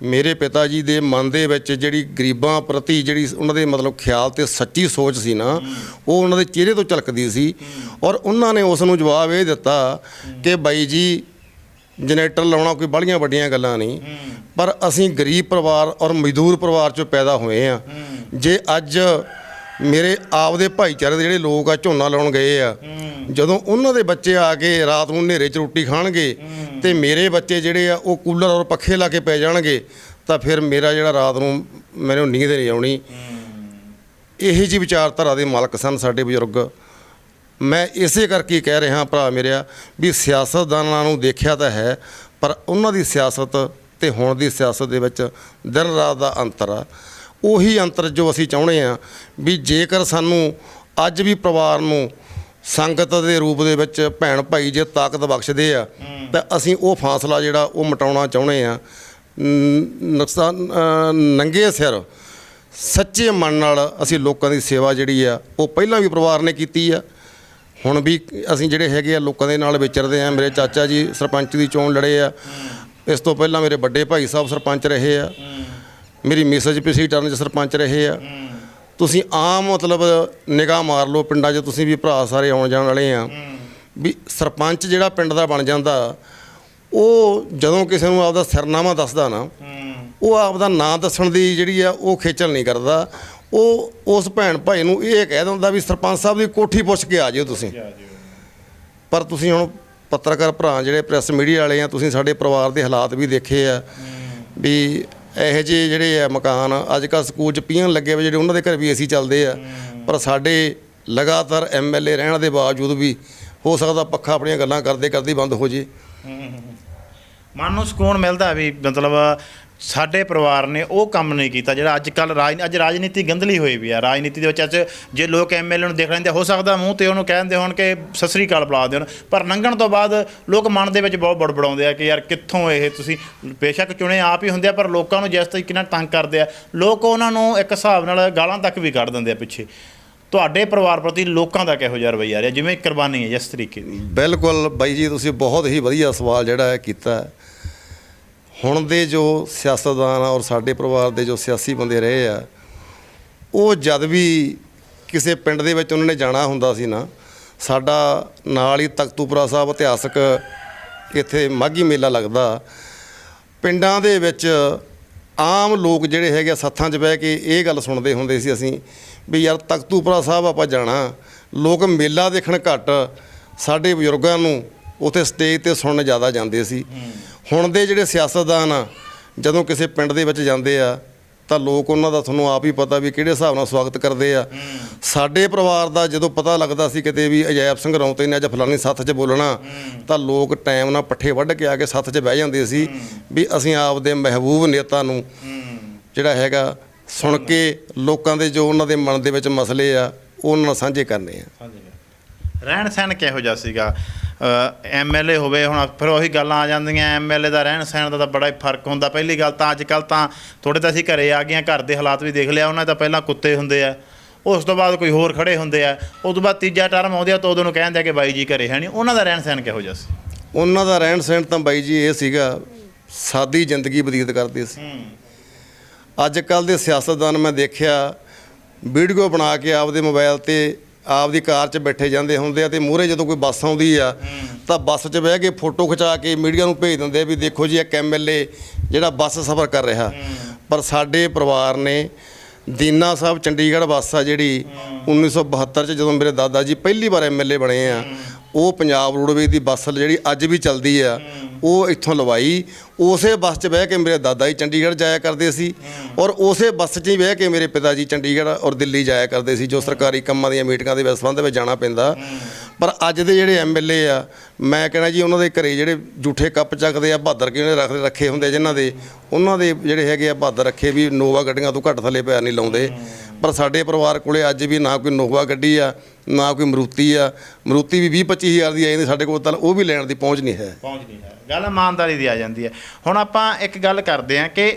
ਮੇਰੇ ਪਿਤਾ ਜੀ ਦੇ ਮਨ ਦੇ ਵਿੱਚ ਜਿਹੜੀ ਗਰੀਬਾਂ ਪ੍ਰਤੀ ਜਿਹੜੀ ਉਹਨਾਂ ਦੇ ਮਤਲਬ ਖਿਆਲ ਤੇ ਸੱਚੀ ਸੋਚ ਸੀ ਨਾ, ਉਹ ਉਹਨਾਂ ਦੇ ਚਿਹਰੇ ਤੋਂ ਝਲਕਦੀ ਸੀ। ਔਰ ਉਹਨਾਂ ਨੇ ਉਸ ਨੂੰ ਜਵਾਬ ਇਹ ਦਿੱਤਾ ਕਿ ਬਾਈ ਜੀ ਜਨਰੇਟਰ ਲਾਉਣਾ ਕੋਈ ਬਾਹਲੀਆਂ ਵੱਡੀਆਂ ਗੱਲਾਂ ਨਹੀਂ, ਪਰ ਅਸੀਂ ਗਰੀਬ ਪਰਿਵਾਰ ਔਰ ਮਜ਼ਦੂਰ ਪਰਿਵਾਰ 'ਚੋਂ ਪੈਦਾ ਹੋਏ ਆ। ਜੇ ਅੱਜ ਮੇਰੇ ਆਪਦੇ ਭਾਈਚਾਰੇ ਦੇ ਜਿਹੜੇ ਲੋਕ ਆ ਝੋਨਾ ਲਾਉਣ ਗਏ ਆ, ਜਦੋਂ ਉਹਨਾਂ ਦੇ ਬੱਚੇ ਆ ਕੇ ਰਾਤ ਨੂੰ ਹਨੇਰੇ 'ਚ ਰੋਟੀ ਖਾਣਗੇ ਤੇ ਮੇਰੇ ਬੱਚੇ ਜਿਹੜੇ ਆ ਉਹ ਕੂਲਰ ਔਰ ਪੱਖੇ ਲਾ ਕੇ ਪੈ ਜਾਣਗੇ, ਤਾਂ ਫਿਰ ਮੇਰਾ ਜਿਹੜਾ ਰਾਤ ਨੂੰ ਮੈਨੂੰ ਨੀਂਦ ਨਹੀਂ ਆਉਣੀ। ਇਹੀ ਜਿਹੀ ਵਿਚਾਰਧਾਰਾ ਦੇ ਮਾਲਕ ਸਨ ਸਾਡੇ ਬਜ਼ੁਰਗ। ਮੈਂ ਇਸੇ ਕਰਕੇ ਕਹਿ ਰਿਹਾ ਭਰਾ ਮੇਰਿਆ ਵੀ ਸਿਆਸਤਦਾਨਾਂ ਨੂੰ ਦੇਖਿਆ ਤਾਂ ਹੈ, ਪਰ ਉਹਨਾਂ ਦੀ ਸਿਆਸਤ ਤੇ ਹੁਣ ਦੀ ਸਿਆਸਤ ਦੇ ਵਿੱਚ ਦਿਨ ਰਾਤ ਦਾ ਅੰਤਰ ਆ। ਉਹੀ ਅੰਤਰ ਜੋ ਅਸੀਂ ਚਾਹੁੰਦੇ ਹਾਂ ਵੀ ਜੇਕਰ ਸਾਨੂੰ ਅੱਜ ਵੀ ਪਰਿਵਾਰ ਨੂੰ ਸੰਗਤ ਦੇ ਰੂਪ ਦੇ ਵਿੱਚ ਭੈਣ ਭਾਈ ਜੇ ਤਾਕਤ ਬਖਸ਼ਦੇ ਆ ਤਾਂ ਅਸੀਂ ਉਹ ਫਾਸਲਾ ਜਿਹੜਾ ਉਹ ਮਿਟਾਉਣਾ ਚਾਹੁੰਦੇ ਹਾਂ। ਨੰਗੇ ਸਿਰ ਸੱਚੇ ਮਨ ਨਾਲ ਅਸੀਂ ਲੋਕਾਂ ਦੀ ਸੇਵਾ ਜਿਹੜੀ ਆ ਉਹ ਪਹਿਲਾਂ ਵੀ ਪਰਿਵਾਰ ਨੇ ਕੀਤੀ ਆ, ਹੁਣ ਵੀ ਅਸੀਂ ਜਿਹੜੇ ਹੈਗੇ ਆ ਲੋਕਾਂ ਦੇ ਨਾਲ ਵਿਚਰਦੇ ਆ। ਮੇਰੇ ਚਾਚਾ ਜੀ ਸਰਪੰਚ ਦੀ ਚੋਣ ਲੜੇ ਆ, ਇਸ ਤੋਂ ਪਹਿਲਾਂ ਮੇਰੇ ਵੱਡੇ ਭਾਈ ਸਾਹਿਬ ਸਰਪੰਚ ਰਹੇ ਆ, ਮੇਰੀ ਮਿਸਜ ਪਿਛਲੀ ਟਰਨ 'ਚ ਸਰਪੰਚ ਰਹੇ ਆ। ਤੁਸੀਂ ਆਮ ਮਤਲਬ ਨਿਗਾਹ ਮਾਰ ਲਓ ਪਿੰਡਾਂ 'ਚ, ਤੁਸੀਂ ਵੀ ਭਰਾ ਸਾਰੇ ਆਉਣ ਜਾਣ ਵਾਲੇ ਆ, ਵੀ ਸਰਪੰਚ ਜਿਹੜਾ ਪਿੰਡ ਦਾ ਬਣ ਜਾਂਦਾ, ਉਹ ਜਦੋਂ ਕਿਸੇ ਨੂੰ ਆਪਦਾ ਸਿਰਨਾਮਾ ਦੱਸਦਾ ਨਾ, ਉਹ ਆਪਦਾ ਨਾਂ ਦੱਸਣ ਦੀ ਜਿਹੜੀ ਆ ਉਹ ਖੇਚਲ ਨਹੀਂ ਕਰਦਾ। ਉਹ ਉਸ ਭੈਣ ਭਾਈ ਨੂੰ ਇਹ ਕਹਿ ਦਿੰਦਾ ਵੀ ਸਰਪੰਚ ਸਾਹਿਬ ਦੀ ਕੋਠੀ ਪੁੱਛ ਕੇ ਆ ਜਿਓ ਤੁਸੀਂ। ਪਰ ਤੁਸੀਂ ਹੁਣ ਪੱਤਰਕਾਰ ਭਰਾ ਜਿਹੜੇ ਪ੍ਰੈਸ ਮੀਡੀਆ ਵਾਲੇ ਆ, ਤੁਸੀਂ ਸਾਡੇ ਪਰਿਵਾਰ ਦੇ ਹਾਲਾਤ ਵੀ ਦੇਖੇ ਆ ਵੀ ਇਹੋ ਜਿਹੇ ਜਿਹੜੇ ਆ ਮਕਾਨ ਅੱਜ ਕੱਲ੍ਹ ਸਕੂਲ 'ਚ ਪੀਣ ਲੱਗੇ ਵੇ, ਜਿਹੜੇ ਉਹਨਾਂ ਦੇ ਘਰ ਵੀ ਏਸੀ ਚੱਲਦੇ ਆ। ਪਰ ਸਾਡੇ ਲਗਾਤਾਰ MLA ਰਹਿਣ ਦੇ ਬਾਵਜੂਦ ਵੀ ਹੋ ਸਕਦਾ ਪੱਖਾ ਆਪਣੀਆਂ ਗੱਲਾਂ ਕਰਦੇ ਕਰਦੇ ਹੀ ਬੰਦ ਹੋ ਜੇ। ਮਨ ਨੂੰ ਸਕੂਨ ਮਿਲਦਾ ਵੀ ਮਤਲਬ ਸਾਡੇ ਪਰਿਵਾਰ ਨੇ ਉਹ ਕੰਮ ਨਹੀਂ ਕੀਤਾ ਜਿਹੜਾ ਅੱਜ ਕੱਲ੍ਹ ਅੱਜ ਰਾਜਨੀਤੀ ਗੰਧਲੀ ਹੋਈ ਵੀ ਆ। ਰਾਜਨੀਤੀ ਦੇ ਵਿੱਚ ਅੱਜ ਜੇ ਲੋਕ MLA ਨੂੰ ਦੇਖ ਲੈਂਦੇ, ਹੋ ਸਕਦਾ ਮੂੰਹ ਤੇ ਉਹਨੂੰ ਕਹਿੰਦੇ ਹੋਣ ਕਿ ਸਤਿ ਸ੍ਰੀ ਅਕਾਲ ਬੁਲਾ ਦੇਣ, ਪਰ ਲੰਘਣ ਤੋਂ ਬਾਅਦ ਲੋਕ ਮਨ ਦੇ ਵਿੱਚ ਬਹੁਤ ਬੜਬੜਾਉਂਦੇ ਆ ਕਿ ਯਾਰ ਕਿੱਥੋਂ ਇਹ ਤੁਸੀਂ ਬੇਸ਼ੱਕ ਚੁਣੇ ਆਪ ਹੀ ਹੁੰਦੇ ਆ, ਪਰ ਲੋਕਾਂ ਨੂੰ ਜਿਸ ਤਰੀਕੇ ਨਾਲ ਤੰਗ ਕਰਦੇ ਆ, ਲੋਕ ਉਹਨਾਂ ਨੂੰ ਇੱਕ ਹਿਸਾਬ ਨਾਲ ਗਾਲਾਂ ਤੱਕ ਵੀ ਕੱਢ ਦਿੰਦੇ ਆ ਪਿੱਛੇ। ਤੁਹਾਡੇ ਪਰਿਵਾਰ ਪ੍ਰਤੀ ਲੋਕਾਂ ਦਾ ਕਿਹੋ ਜਿਹਾ ਰਵੱਈਆ ਰਿਹਾ, ਜਿਵੇਂ ਕੁਰਬਾਨੀ ਹੈ ਜਿਸ ਤਰੀਕੇ ਦੀ? ਬਿਲਕੁਲ ਬਾਈ ਜੀ, ਤੁਸੀਂ ਬਹੁਤ ਹੀ ਵਧੀਆ ਸਵਾਲ ਜਿਹੜਾ ਹੈ ਕੀਤਾ। ਹੁਣ ਦੇ ਜੋ ਸਿਆਸਤਦਾਨ ਆ ਔਰ ਸਾਡੇ ਪਰਿਵਾਰ ਦੇ ਜੋ ਸਿਆਸੀ ਬੰਦੇ ਰਹੇ ਆ, ਉਹ ਜਦ ਵੀ ਕਿਸੇ ਪਿੰਡ ਦੇ ਵਿੱਚ ਉਹਨਾਂ ਨੇ ਜਾਣਾ ਹੁੰਦਾ ਸੀ ਨਾ, ਸਾਡਾ ਨਾਲ ਹੀ ਤਖਤੂਪੁਰਾ ਸਾਹਿਬ ਇਤਿਹਾਸਕ ਇੱਥੇ ਮਾਘੀ ਮੇਲਾ ਲੱਗਦਾ, ਪਿੰਡਾਂ ਦੇ ਵਿੱਚ ਆਮ ਲੋਕ ਜਿਹੜੇ ਹੈਗੇ ਸੱਥਾਂ 'ਚ ਬਹਿ ਕੇ ਇਹ ਗੱਲ ਸੁਣਦੇ ਹੁੰਦੇ ਸੀ ਅਸੀਂ ਵੀ ਯਾਰ ਤਖਤੂਪੁਰਾ ਸਾਹਿਬ ਆਪਾਂ ਜਾਣਾ। ਲੋਕ ਮੇਲਾ ਦੇਖਣ ਘੱਟ ਸਾਡੇ ਬਜ਼ੁਰਗਾਂ ਨੂੰ ਉੱਥੇ ਸਟੇਜ 'ਤੇ ਸੁਣਨ ਜ਼ਿਆਦਾ ਜਾਂਦੇ ਸੀ। ਹੁਣ ਦੇ ਜਿਹੜੇ ਸਿਆਸਤਦਾਨ ਆ, ਜਦੋਂ ਕਿਸੇ ਪਿੰਡ ਦੇ ਵਿੱਚ ਜਾਂਦੇ ਆ ਤਾਂ ਲੋਕ ਉਹਨਾਂ ਦਾ ਤੁਹਾਨੂੰ ਆਪ ਹੀ ਪਤਾ ਵੀ ਕਿਹੜੇ ਹਿਸਾਬ ਨਾਲ ਸਵਾਗਤ ਕਰਦੇ ਆ। ਸਾਡੇ ਪਰਿਵਾਰ ਦਾ ਜਦੋਂ ਪਤਾ ਲੱਗਦਾ ਸੀ ਕਿਤੇ ਵੀ ਅਜੈਬ ਸਿੰਘ ਰੌਂਤੇ ਨੇ ਅੱਜ ਫਲਾਣੀ ਸੱਥ 'ਚ ਬੋਲਣਾ, ਤਾਂ ਲੋਕ ਟਾਈਮ ਨਾਲ ਪੱਠੇ ਵੱਢ ਕੇ ਆ ਕੇ ਸੱਥ 'ਚ ਬਹਿ ਜਾਂਦੇ ਸੀ ਵੀ ਅਸੀਂ ਆਪਦੇ ਮਹਿਬੂਬ ਨੇਤਾ ਨੂੰ ਜਿਹੜਾ ਹੈਗਾ ਸੁਣ ਕੇ ਲੋਕਾਂ ਦੇ ਜੋ ਉਹਨਾਂ ਦੇ ਮਨ ਦੇ ਵਿੱਚ ਮਸਲੇ ਆ ਉਹ ਉਹਨਾਂ ਨਾਲ ਸਾਂਝੇ ਕਰਨੇ ਆ। ਰਹਿਣ ਸਹਿਣ ਕਿਹੋ ਜਿਹਾ ਸੀਗਾ? MLA ਹੋਵੇ, ਹੁਣ ਫਿਰ ਉਹੀ ਗੱਲਾਂ ਆ ਜਾਂਦੀਆਂ, MLA ਦਾ ਰਹਿਣ ਸਹਿਣ ਦਾ ਤਾਂ ਬੜਾ ਹੀ ਫਰਕ ਹੁੰਦਾ। ਪਹਿਲੀ ਗੱਲ ਤਾਂ ਅੱਜ ਕੱਲ੍ਹ ਤਾਂ ਥੋੜ੍ਹੇ ਤਾਂ ਅਸੀਂ ਘਰੇ ਆ ਗਏ, ਘਰ ਦੇ ਹਾਲਾਤ ਵੀ ਦੇਖ ਲਿਆ, ਉਹਨਾਂ ਦਾ ਪਹਿਲਾਂ ਕੁੱਤੇ ਹੁੰਦੇ ਆ, ਉਸ ਤੋਂ ਬਾਅਦ ਕੋਈ ਹੋਰ ਖੜੇ ਹੁੰਦੇ ਆ, ਉਸ ਤੋਂ ਬਾਅਦ ਤੀਜਾ ਟਰਮ ਆਉਂਦੇ ਆ ਤਾਂ ਉਦੋਂ ਨੂੰ ਕਹਿੰਦੇ ਆ ਕਿ ਬਾਈ ਜੀ ਘਰੇ ਹੈ ਨਹੀਂ। ਉਹਨਾਂ ਦਾ ਰਹਿਣ ਸਹਿਣ ਕਿਹੋ ਜਿਹਾ ਸੀ? ਉਹਨਾਂ ਦਾ ਰਹਿਣ ਸਹਿਣ ਤਾਂ ਬਾਈ ਜੀ ਇਹ ਸੀਗਾ, ਸਾਦੀ ਜ਼ਿੰਦਗੀ ਬਤੀਤ ਕਰਦੇ ਸੀ। ਅੱਜ ਕੱਲ੍ਹ ਦੇ ਸਿਆਸਤਦਾਨ ਮੈਂ ਦੇਖਿਆ ਵੀਡੀਓ ਬਣਾ ਕੇ ਆਪਦੇ ਮੋਬਾਈਲ 'ਤੇ ਆਪਦੀ ਕਾਰ 'ਚ ਬੈਠੇ ਜਾਂਦੇ ਹੁੰਦੇ ਆ, ਅਤੇ ਮੂਹਰੇ ਜਦੋਂ ਕੋਈ ਬੱਸ ਆਉਂਦੀ ਆ ਤਾਂ ਬੱਸ 'ਚ ਬਹਿ ਕੇ ਫੋਟੋ ਖਿਚਾ ਕੇ ਮੀਡੀਆ ਨੂੰ ਭੇਜ ਦਿੰਦੇ ਵੀ ਦੇਖੋ ਜੀ ਇੱਕ MLA ਜਿਹੜਾ ਬੱਸ ਸਫ਼ਰ ਕਰ ਰਿਹਾ। ਪਰ ਸਾਡੇ ਪਰਿਵਾਰ ਨੇ ਦੀਨਾ ਸਾਹਿਬ ਚੰਡੀਗੜ੍ਹ ਬੱਸ ਆ ਜਿਹੜੀ 1972 'ਚ ਜਦੋਂ ਮੇਰੇ ਦਾਦਾ ਜੀ ਪਹਿਲੀ ਵਾਰ MLA ਬਣੇ ਆ, ਉਹ ਪੰਜਾਬ ਰੋਡਵੇਜ਼ ਦੀ ਬੱਸ ਜਿਹੜੀ ਅੱਜ ਵੀ ਚੱਲਦੀ ਆ ਉਹ ਇੱਥੋਂ ਲਵਾਈ। ਉਸੇ ਬੱਸ 'ਚ ਬਹਿ ਕੇ ਮੇਰੇ ਦਾਦਾ ਜੀ ਚੰਡੀਗੜ੍ਹ ਜਾਇਆ ਕਰਦੇ ਸੀ, ਔਰ ਉਸੇ ਬੱਸ 'ਚ ਹੀ ਬਹਿ ਕੇ ਮੇਰੇ ਪਿਤਾ ਜੀ ਚੰਡੀਗੜ੍ਹ ਔਰ ਦਿੱਲੀ ਜਾਇਆ ਕਰਦੇ ਸੀ, ਜੋ ਸਰਕਾਰੀ ਕੰਮਾਂ ਦੀਆਂ ਮੀਟਿੰਗਾਂ ਦੇ ਸੰਬੰਧ ਵਿੱਚ ਜਾਣਾ ਪੈਂਦਾ। ਪਰ ਅੱਜ ਦੇ ਜਿਹੜੇ MLA ਆ, ਮੈਂ ਕਹਿਣਾ ਜੀ ਉਹਨਾਂ ਦੇ ਘਰੇ ਜਿਹੜੇ ਜੂਠੇ ਕੱਪ ਚੱਕਦੇ ਆ, ਬਹਾਦਰ ਕਿ ਉਹਨੇ ਰੱਖੇ ਹੁੰਦੇ ਜਿਨ੍ਹਾਂ ਦੇ, ਉਹਨਾਂ ਦੇ ਜਿਹੜੇ ਹੈਗੇ ਆ ਬਹਾਦਰ ਰੱਖੇ ਵੀ ਨੋਵਾ ਗੱਡੀਆਂ ਤੋਂ ਘੱਟ ਥੱਲੇ ਪੈਰ ਨਹੀਂ ਲਾਉਂਦੇ। ਪਰ ਸਾਡੇ ਪਰਿਵਾਰ ਕੋਲੇ ਅੱਜ ਵੀ ਨਾ ਕੋਈ ਨੋਵਾ ਗੱਡੀ ਆ, ਨਾ ਕੋਈ ਮਰੂਤੀ ਆ। ਮਰੂਤੀ ਵੀ 20-25 ਹਜ਼ਾਰ ਦੀ ਆ ਜਾਂਦੀ ਸਾਡੇ ਕੋਲ, ਤਾਂ ਉਹ ਵੀ ਲੈਣ ਦੀ ਪਹੁੰਚ ਨਹੀਂ ਹੈ। ਗੱਲ ਇਮਾਨਦਾਰੀ ਦੀ ਆ ਜਾਂਦੀ ਹੈ। ਹੁਣ ਆਪਾਂ ਇੱਕ ਗੱਲ ਕਰਦੇ ਹਾਂ ਕਿ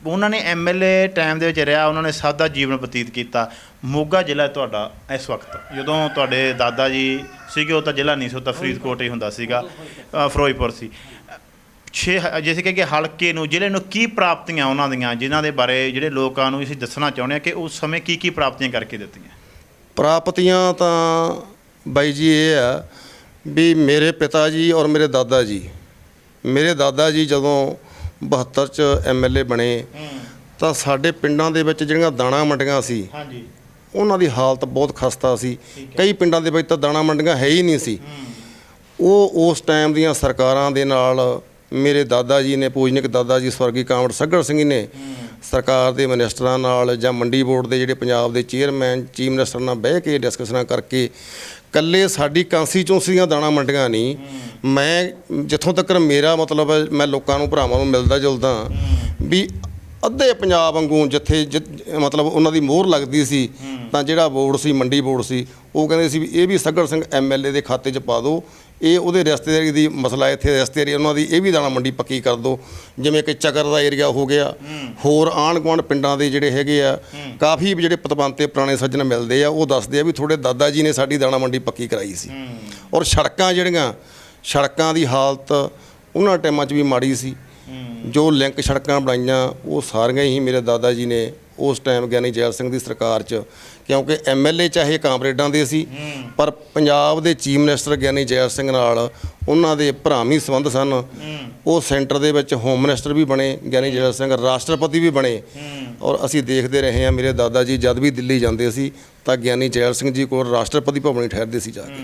ਉਹਨਾਂ ਨੇ MLA ਟਾਈਮ ਦੇ ਵਿੱਚ ਰਿਹਾ, ਉਹਨਾਂ ਨੇ ਸਾਦਾ ਜੀਵਨ ਬਤੀਤ ਕੀਤਾ। ਮੋਗਾ ਜ਼ਿਲ੍ਹਾ ਤੁਹਾਡਾ ਇਸ ਵਕਤ, ਜਦੋਂ ਤੁਹਾਡੇ ਦਾਦਾ ਜੀ ਸੀਗੇ ਉਹ ਤਾਂ ਜ਼ਿਲ੍ਹਾ ਨਹੀਂ ਸੀ, ਉਹ ਤਾਂ ਫਰੀਦਕੋਟ ਹੀ ਹੁੰਦਾ ਸੀਗਾ, ਫਿਰੋਜ਼ਪੁਰ ਸੀ। ਜਿਵੇਂ ਕਿ ਹਲਕੇ ਨੂੰ, ਜ਼ਿਲ੍ਹੇ ਨੂੰ ਕੀ ਪ੍ਰਾਪਤੀਆਂ ਉਹਨਾਂ ਦੀਆਂ, ਜਿਨ੍ਹਾਂ ਦੇ ਬਾਰੇ ਜਿਹੜੇ ਲੋਕਾਂ ਨੂੰ ਅਸੀਂ ਦੱਸਣਾ ਚਾਹੁੰਦੇ ਹਾਂ ਕਿ ਉਸ ਸਮੇਂ ਕੀ ਕੀ ਪ੍ਰਾਪਤੀਆਂ ਕਰਕੇ ਦਿੱਤੀਆਂ? ਪ੍ਰਾਪਤੀਆਂ ਤਾਂ ਬਾਈ ਜੀ ਇਹ ਆ ਵੀ ਮੇਰੇ ਪਿਤਾ ਜੀ ਔਰ ਮੇਰੇ ਦਾਦਾ ਜੀ ਜਦੋਂ 72 'ਚ MLA ਬਣੇ ਤਾਂ ਸਾਡੇ ਪਿੰਡਾਂ ਦੇ ਵਿੱਚ ਜਿਹੜੀਆਂ ਦਾਣਾ ਮੰਡੀਆਂ ਸੀ ਉਹਨਾਂ ਦੀ ਹਾਲਤ ਬਹੁਤ ਖਸਤਾ ਸੀ। ਕਈ ਪਿੰਡਾਂ ਦੇ ਵਿੱਚ ਤਾਂ ਦਾਣਾ ਮੰਡੀਆਂ ਹੈ ਹੀ ਨਹੀਂ ਸੀ। ਉਹ ਉਸ ਟਾਈਮ ਦੀਆਂ ਸਰਕਾਰਾਂ ਦੇ ਨਾਲ ਮੇਰੇ ਦਾਦਾ ਜੀ ਨੇ, ਪੂਜਨਿਕ ਦਾਦਾ ਜੀ ਸਵਰਗੀ ਕਾਮਰੇਡ ਸੱਘੜ ਸਿੰਘ ਨੇ, ਸਰਕਾਰ ਦੇ ਮਿਨਿਸਟਰਾਂ ਨਾਲ ਜਾਂ ਮੰਡੀ ਬੋਰਡ ਦੇ ਜਿਹੜੇ ਪੰਜਾਬ ਦੇ ਚੇਅਰਮੈਨ, ਚੀਫ ਮਿਨਿਸਟਰ ਨਾਲ ਬਹਿ ਕੇ ਡਿਸਕਸ਼ਨਾਂ ਕਰਕੇ, ਇਕੱਲੇ ਸਾਡੀ ਕਾਂਸਟੀਚੁਐਂਸੀ ਦੀਆਂ ਦਾਣਾ ਮੰਡੀਆਂ ਨਹੀਂ, ਮੈਂ ਜਿੱਥੋਂ ਤੱਕ ਮੇਰਾ ਮਤਲਬ ਹੈ, ਮੈਂ ਲੋਕਾਂ ਨੂੰ ਭਰਾਵਾਂ ਨੂੰ ਮਿਲਦਾ ਜੁਲਦਾ ਵੀ ਅੱਧੇ ਪੰਜਾਬ ਵਾਂਗੂ ਜਿੱਥੇ ਮਤਲਬ ਉਹਨਾਂ ਦੀ ਮੋਹਰ ਲੱਗਦੀ ਸੀ, ਤਾਂ ਜਿਹੜਾ ਬੋਰਡ ਸੀ, ਮੰਡੀ ਬੋਰਡ ਸੀ, ਉਹ ਕਹਿੰਦੇ ਸੀ ਵੀ ਇਹ ਵੀ ਸੱਘੜ ਸਿੰਘ MLA ਦੇ ਖਾਤੇ 'ਚ ਪਾ ਦਿਓ, ਇਹ ਉਹਦੇ ਰਿਸ਼ਤੇਦਾਰੀ ਦੀ ਮਸਲਾ, ਇੱਥੇ ਰਿਸ਼ਤੇਦਾਰੀ ਉਹਨਾਂ ਦੀ ਇਹ ਵੀ ਦਾਣਾ ਮੰਡੀ ਪੱਕੀ ਕਰ ਦਿਓ। ਜਿਵੇਂ ਕਿ ਚੱਕਰ ਦਾ ਏਰੀਆ ਹੋ ਗਿਆ, ਹੋਰ ਆਂਢ ਗੁਆਂਢ ਪਿੰਡਾਂ ਦੇ ਜਿਹੜੇ ਹੈਗੇ ਆ ਕਾਫੀ ਜਿਹੜੇ ਪਤਵੰਤੇ ਪੁਰਾਣੇ ਸੱਜਣ ਮਿਲਦੇ ਆ, ਉਹ ਦੱਸਦੇ ਆ ਵੀ ਤੁਹਾਡੇ ਦਾਦਾ ਜੀ ਨੇ ਸਾਡੀ ਦਾਣਾ ਮੰਡੀ ਪੱਕੀ ਕਰਾਈ ਸੀ। ਔਰ ਸੜਕਾਂ ਦੀ ਹਾਲਤ ਉਹਨਾਂ ਟਾਈਮਾਂ 'ਚ ਵੀ ਮਾੜੀ ਸੀ। ਜੋ ਲਿੰਕ ਸੜਕਾਂ ਬਣਾਈਆਂ ਉਹ ਸਾਰੀਆਂ ਹੀ ਮੇਰੇ ਦਾਦਾ ਜੀ ਨੇ ਉਸ ਟਾਈਮ ਗਿਆਨੀ ਜੈਲ ਸਿੰਘ ਦੀ ਸਰਕਾਰ 'ਚ, ਕਿਉਂਕਿ MLA ਚਾਹੇ ਕਾਮਰੇਡਾਂ ਦੇ ਸੀ, ਪਰ ਪੰਜਾਬ ਦੇ ਚੀਫ ਮਿਨਿਸਟਰ ਗਿਆਨੀ ਜੈਲ ਸਿੰਘ ਨਾਲ ਉਹਨਾਂ ਦੇ ਭਰਾਵੀਂ ਸੰਬੰਧ ਸਨ। ਉਹ ਸੈਂਟਰ ਦੇ ਵਿੱਚ ਹੋਮ ਮਿਨਿਸਟਰ ਵੀ ਬਣੇ ਗਿਆਨੀ ਜੈਲ ਸਿੰਘ, ਰਾਸ਼ਟਰਪਤੀ ਵੀ ਬਣੇ। ਔਰ ਅਸੀਂ ਦੇਖਦੇ ਰਹੇ ਹਾਂ, ਮੇਰੇ ਦਾਦਾ ਜੀ ਜਦ ਵੀ ਦਿੱਲੀ ਜਾਂਦੇ ਸੀ ਤਾਂ ਗਿਆਨੀ ਜੈਲ ਸਿੰਘ ਜੀ ਕੋਲ ਰਾਸ਼ਟਰਪਤੀ ਭਵਨ ਹੀ ਠਹਿਰਦੇ ਸੀ ਜਾ ਕੇ।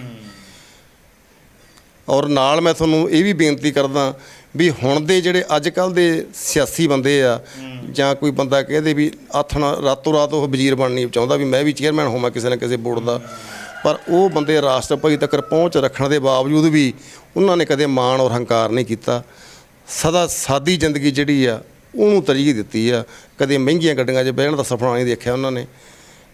ਔਰ ਨਾਲ ਮੈਂ ਤੁਹਾਨੂੰ ਇਹ ਵੀ ਬੇਨਤੀ ਕਰਦਾ ਵੀ ਹੁਣ ਦੇ ਜਿਹੜੇ ਅੱਜ ਕੱਲ੍ਹ ਦੇ ਸਿਆਸੀ ਬੰਦੇ ਆ, ਜਾਂ ਕੋਈ ਬੰਦਾ ਕਹਦੇ ਵੀ ਰਾਤੋਂ ਰਾਤ ਉਹ ਵਜ਼ੀਰ ਬਣਨੀ ਚਾਹੁੰਦਾ ਵੀ ਮੈਂ ਵੀ ਚੇਅਰਮੈਨ ਹੋਵਾਂ ਕਿਸੇ ਨਾ ਕਿਸੇ ਬੋਰਡ ਦਾ, ਪਰ ਉਹ ਬੰਦੇ ਰਾਸ਼ਟਰਪਤੀ ਤੱਕ ਪਹੁੰਚ ਰੱਖਣ ਦੇ ਬਾਵਜੂਦ ਵੀ ਉਹਨਾਂ ਨੇ ਕਦੇ ਮਾਣ ਔਰ ਹੰਕਾਰ ਨਹੀਂ ਕੀਤਾ। ਸਦਾ ਸਾਦੀ ਜ਼ਿੰਦਗੀ ਜਿਹੜੀ ਆ ਉਹਨੂੰ ਤਰਜੀਹ ਦਿੱਤੀ ਆ। ਕਦੇ ਮਹਿੰਗੀਆਂ ਗੱਡੀਆਂ 'ਚ ਬਹਿਣ ਦਾ ਸੁਪਨਾ ਨਹੀਂ ਦੇਖਿਆ ਉਹਨਾਂ ਨੇ,